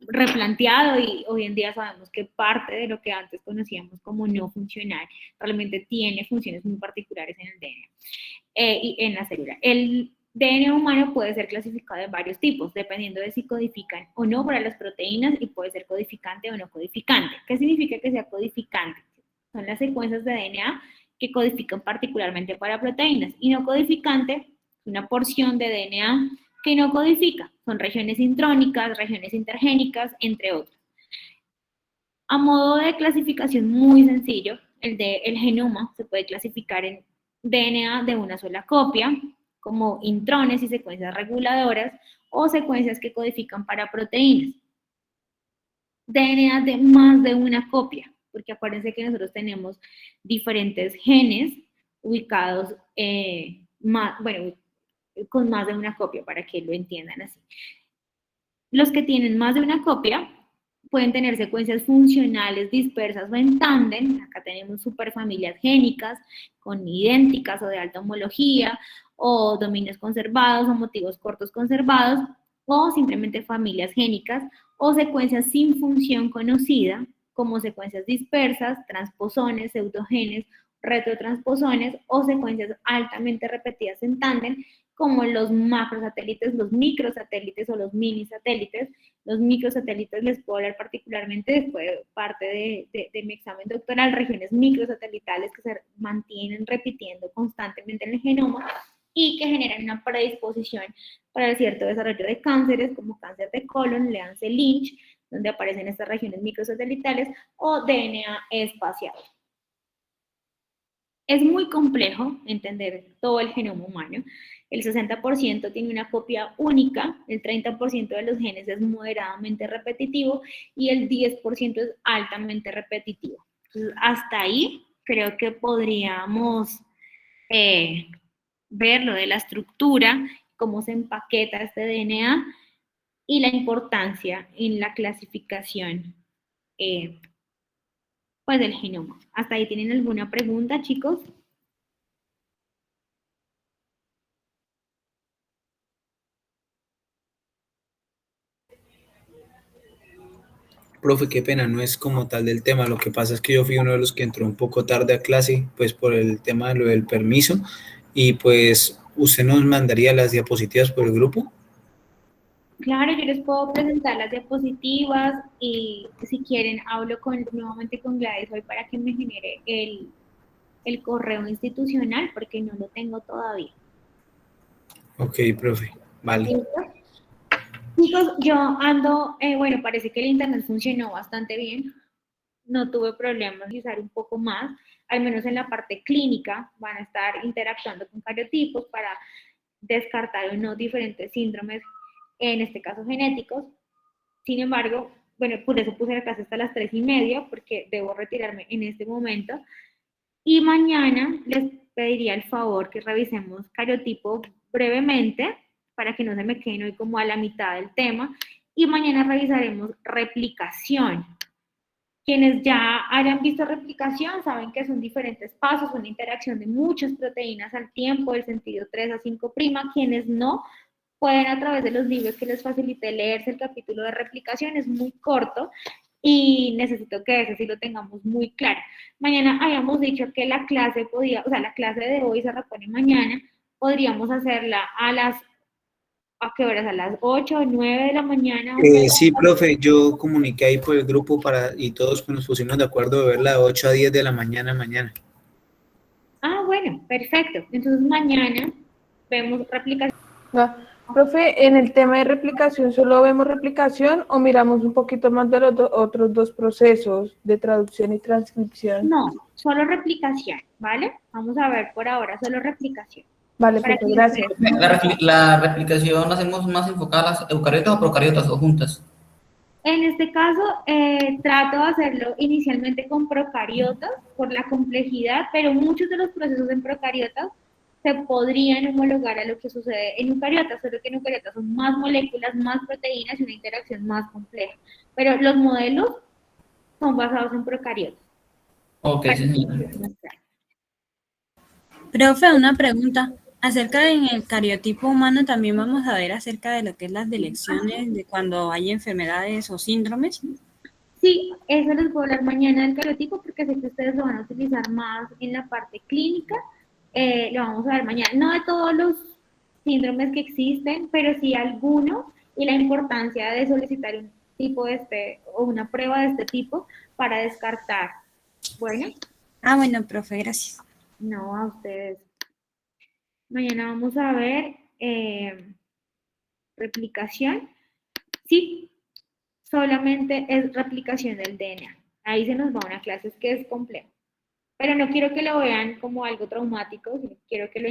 replanteado y hoy en día sabemos que parte de lo que antes conocíamos como no funcional realmente tiene funciones muy particulares en el DNA y en la célula. El DNA humano puede ser clasificado en varios tipos, dependiendo de si codifican o no para las proteínas, y puede ser codificante o no codificante. ¿Qué significa que sea codificante? Son las secuencias de DNA que codifican particularmente para proteínas, y no codificante, una porción de DNA que no codifica. Son regiones intrónicas, regiones intergénicas, entre otros. A modo de clasificación muy sencillo, el genoma se puede clasificar en DNA de una sola copia, como intrones y secuencias reguladoras, o secuencias que codifican para proteínas. DNA de más de una copia, porque acuérdense que nosotros tenemos diferentes genes ubicados, con más de una copia, para que lo entiendan así. Los que tienen más de una copia pueden tener secuencias funcionales dispersas o en tándem. Acá tenemos superfamilias génicas con idénticas o de alta homología, o dominios conservados o motivos cortos conservados, o simplemente familias génicas, o secuencias sin función conocida, como secuencias dispersas, transposones, pseudogenes, retrotransposones, o secuencias altamente repetidas en tándem, como los macrosatélites, los microsatélites o los minisatélites. Los microsatélites les puedo hablar particularmente después de parte de mi examen doctoral, regiones microsatelitales que se mantienen repitiendo constantemente en el genoma y que generan una predisposición para el cierto desarrollo de cánceres, como cáncer de colon, léanse Lynch, donde aparecen estas regiones microsatelitales, o DNA espacial. Es muy complejo entender todo el genoma humano. El 60% tiene una copia única, el 30% de los genes es moderadamente repetitivo y el 10% es altamente repetitivo. Entonces, hasta ahí creo que podríamos ver lo de la estructura, cómo se empaqueta este DNA y la importancia en la clasificación pues del genoma. ¿Hasta ahí tienen alguna pregunta, chicos? Profe, qué pena, no es como tal del tema. Lo que pasa es que yo fui uno de los que entró un poco tarde a clase, pues por el tema de lo del permiso, y pues usted nos mandaría las diapositivas por el grupo. Claro, yo les puedo presentar las diapositivas y si quieren hablo nuevamente con Gladys hoy para que me genere el correo institucional porque no lo tengo todavía. Ok, profe, vale. ¿Listo? Chicos, yo ando, bueno, parece que el internet funcionó bastante bien, no tuve problemas de usar un poco más, al menos en la parte clínica, van a estar interactuando con cariotipos para descartar o no diferentes síndromes, en este caso genéticos. Sin embargo, bueno, por eso puse la clase hasta las 3:30, porque debo retirarme en este momento, y mañana les pediría el favor que revisemos cariotipo brevemente, para que no se me queden hoy como a la mitad del tema, y mañana revisaremos replicación. Quienes ya hayan visto replicación saben que son diferentes pasos, una interacción de muchas proteínas al tiempo, del sentido 3 a 5'. Quienes no, pueden a través de los libros que les facilité leerse el capítulo de replicación, es muy corto y necesito que ese sí lo tengamos muy claro. Mañana habíamos dicho que la clase podía, o sea, la clase de hoy se repone mañana, podríamos hacerla ¿a qué horas? ¿A las 8 o 9 de la mañana? Sí, profe, yo comuniqué ahí por el grupo y todos nos pusimos de acuerdo de verla de 8 a 10 de la mañana mañana. Ah, bueno, perfecto. Entonces mañana vemos replicación. Profe, en el tema de replicación, ¿solo vemos replicación o miramos un poquito más de los otros dos procesos de traducción y transcripción? No, solo replicación, ¿vale? Vamos a ver por ahora, solo replicación. Vale, profe, gracias. La replicación la hacemos más enfocada a las eucariotas o procariotas o juntas. En este caso, trato de hacerlo inicialmente con procariotas por la complejidad, pero muchos de los procesos en procariotas se podrían homologar a lo que sucede en eucariotas, solo que en eucariotas son más moléculas, más proteínas y una interacción más compleja. Pero los modelos son basados en procariotas. Ok, sí. Profe, una pregunta. Acerca del cariotipo humano, también vamos a ver acerca de lo que es las delecciones de cuando hay enfermedades o síndromes. Sí, eso les puedo hablar mañana del cariotipo porque sé que ustedes lo van a utilizar más en la parte clínica. Lo vamos a ver mañana. No de todos los síndromes que existen, pero sí algunos y la importancia de solicitar un tipo de o una prueba de este tipo para descartar. Bueno. Bueno, profe, gracias. No, a ustedes. Mañana vamos a ver replicación. Sí, solamente es replicación del DNA. Ahí se nos va una clase, es que es complejo. Pero no quiero que lo vean como algo traumático, sino quiero que lo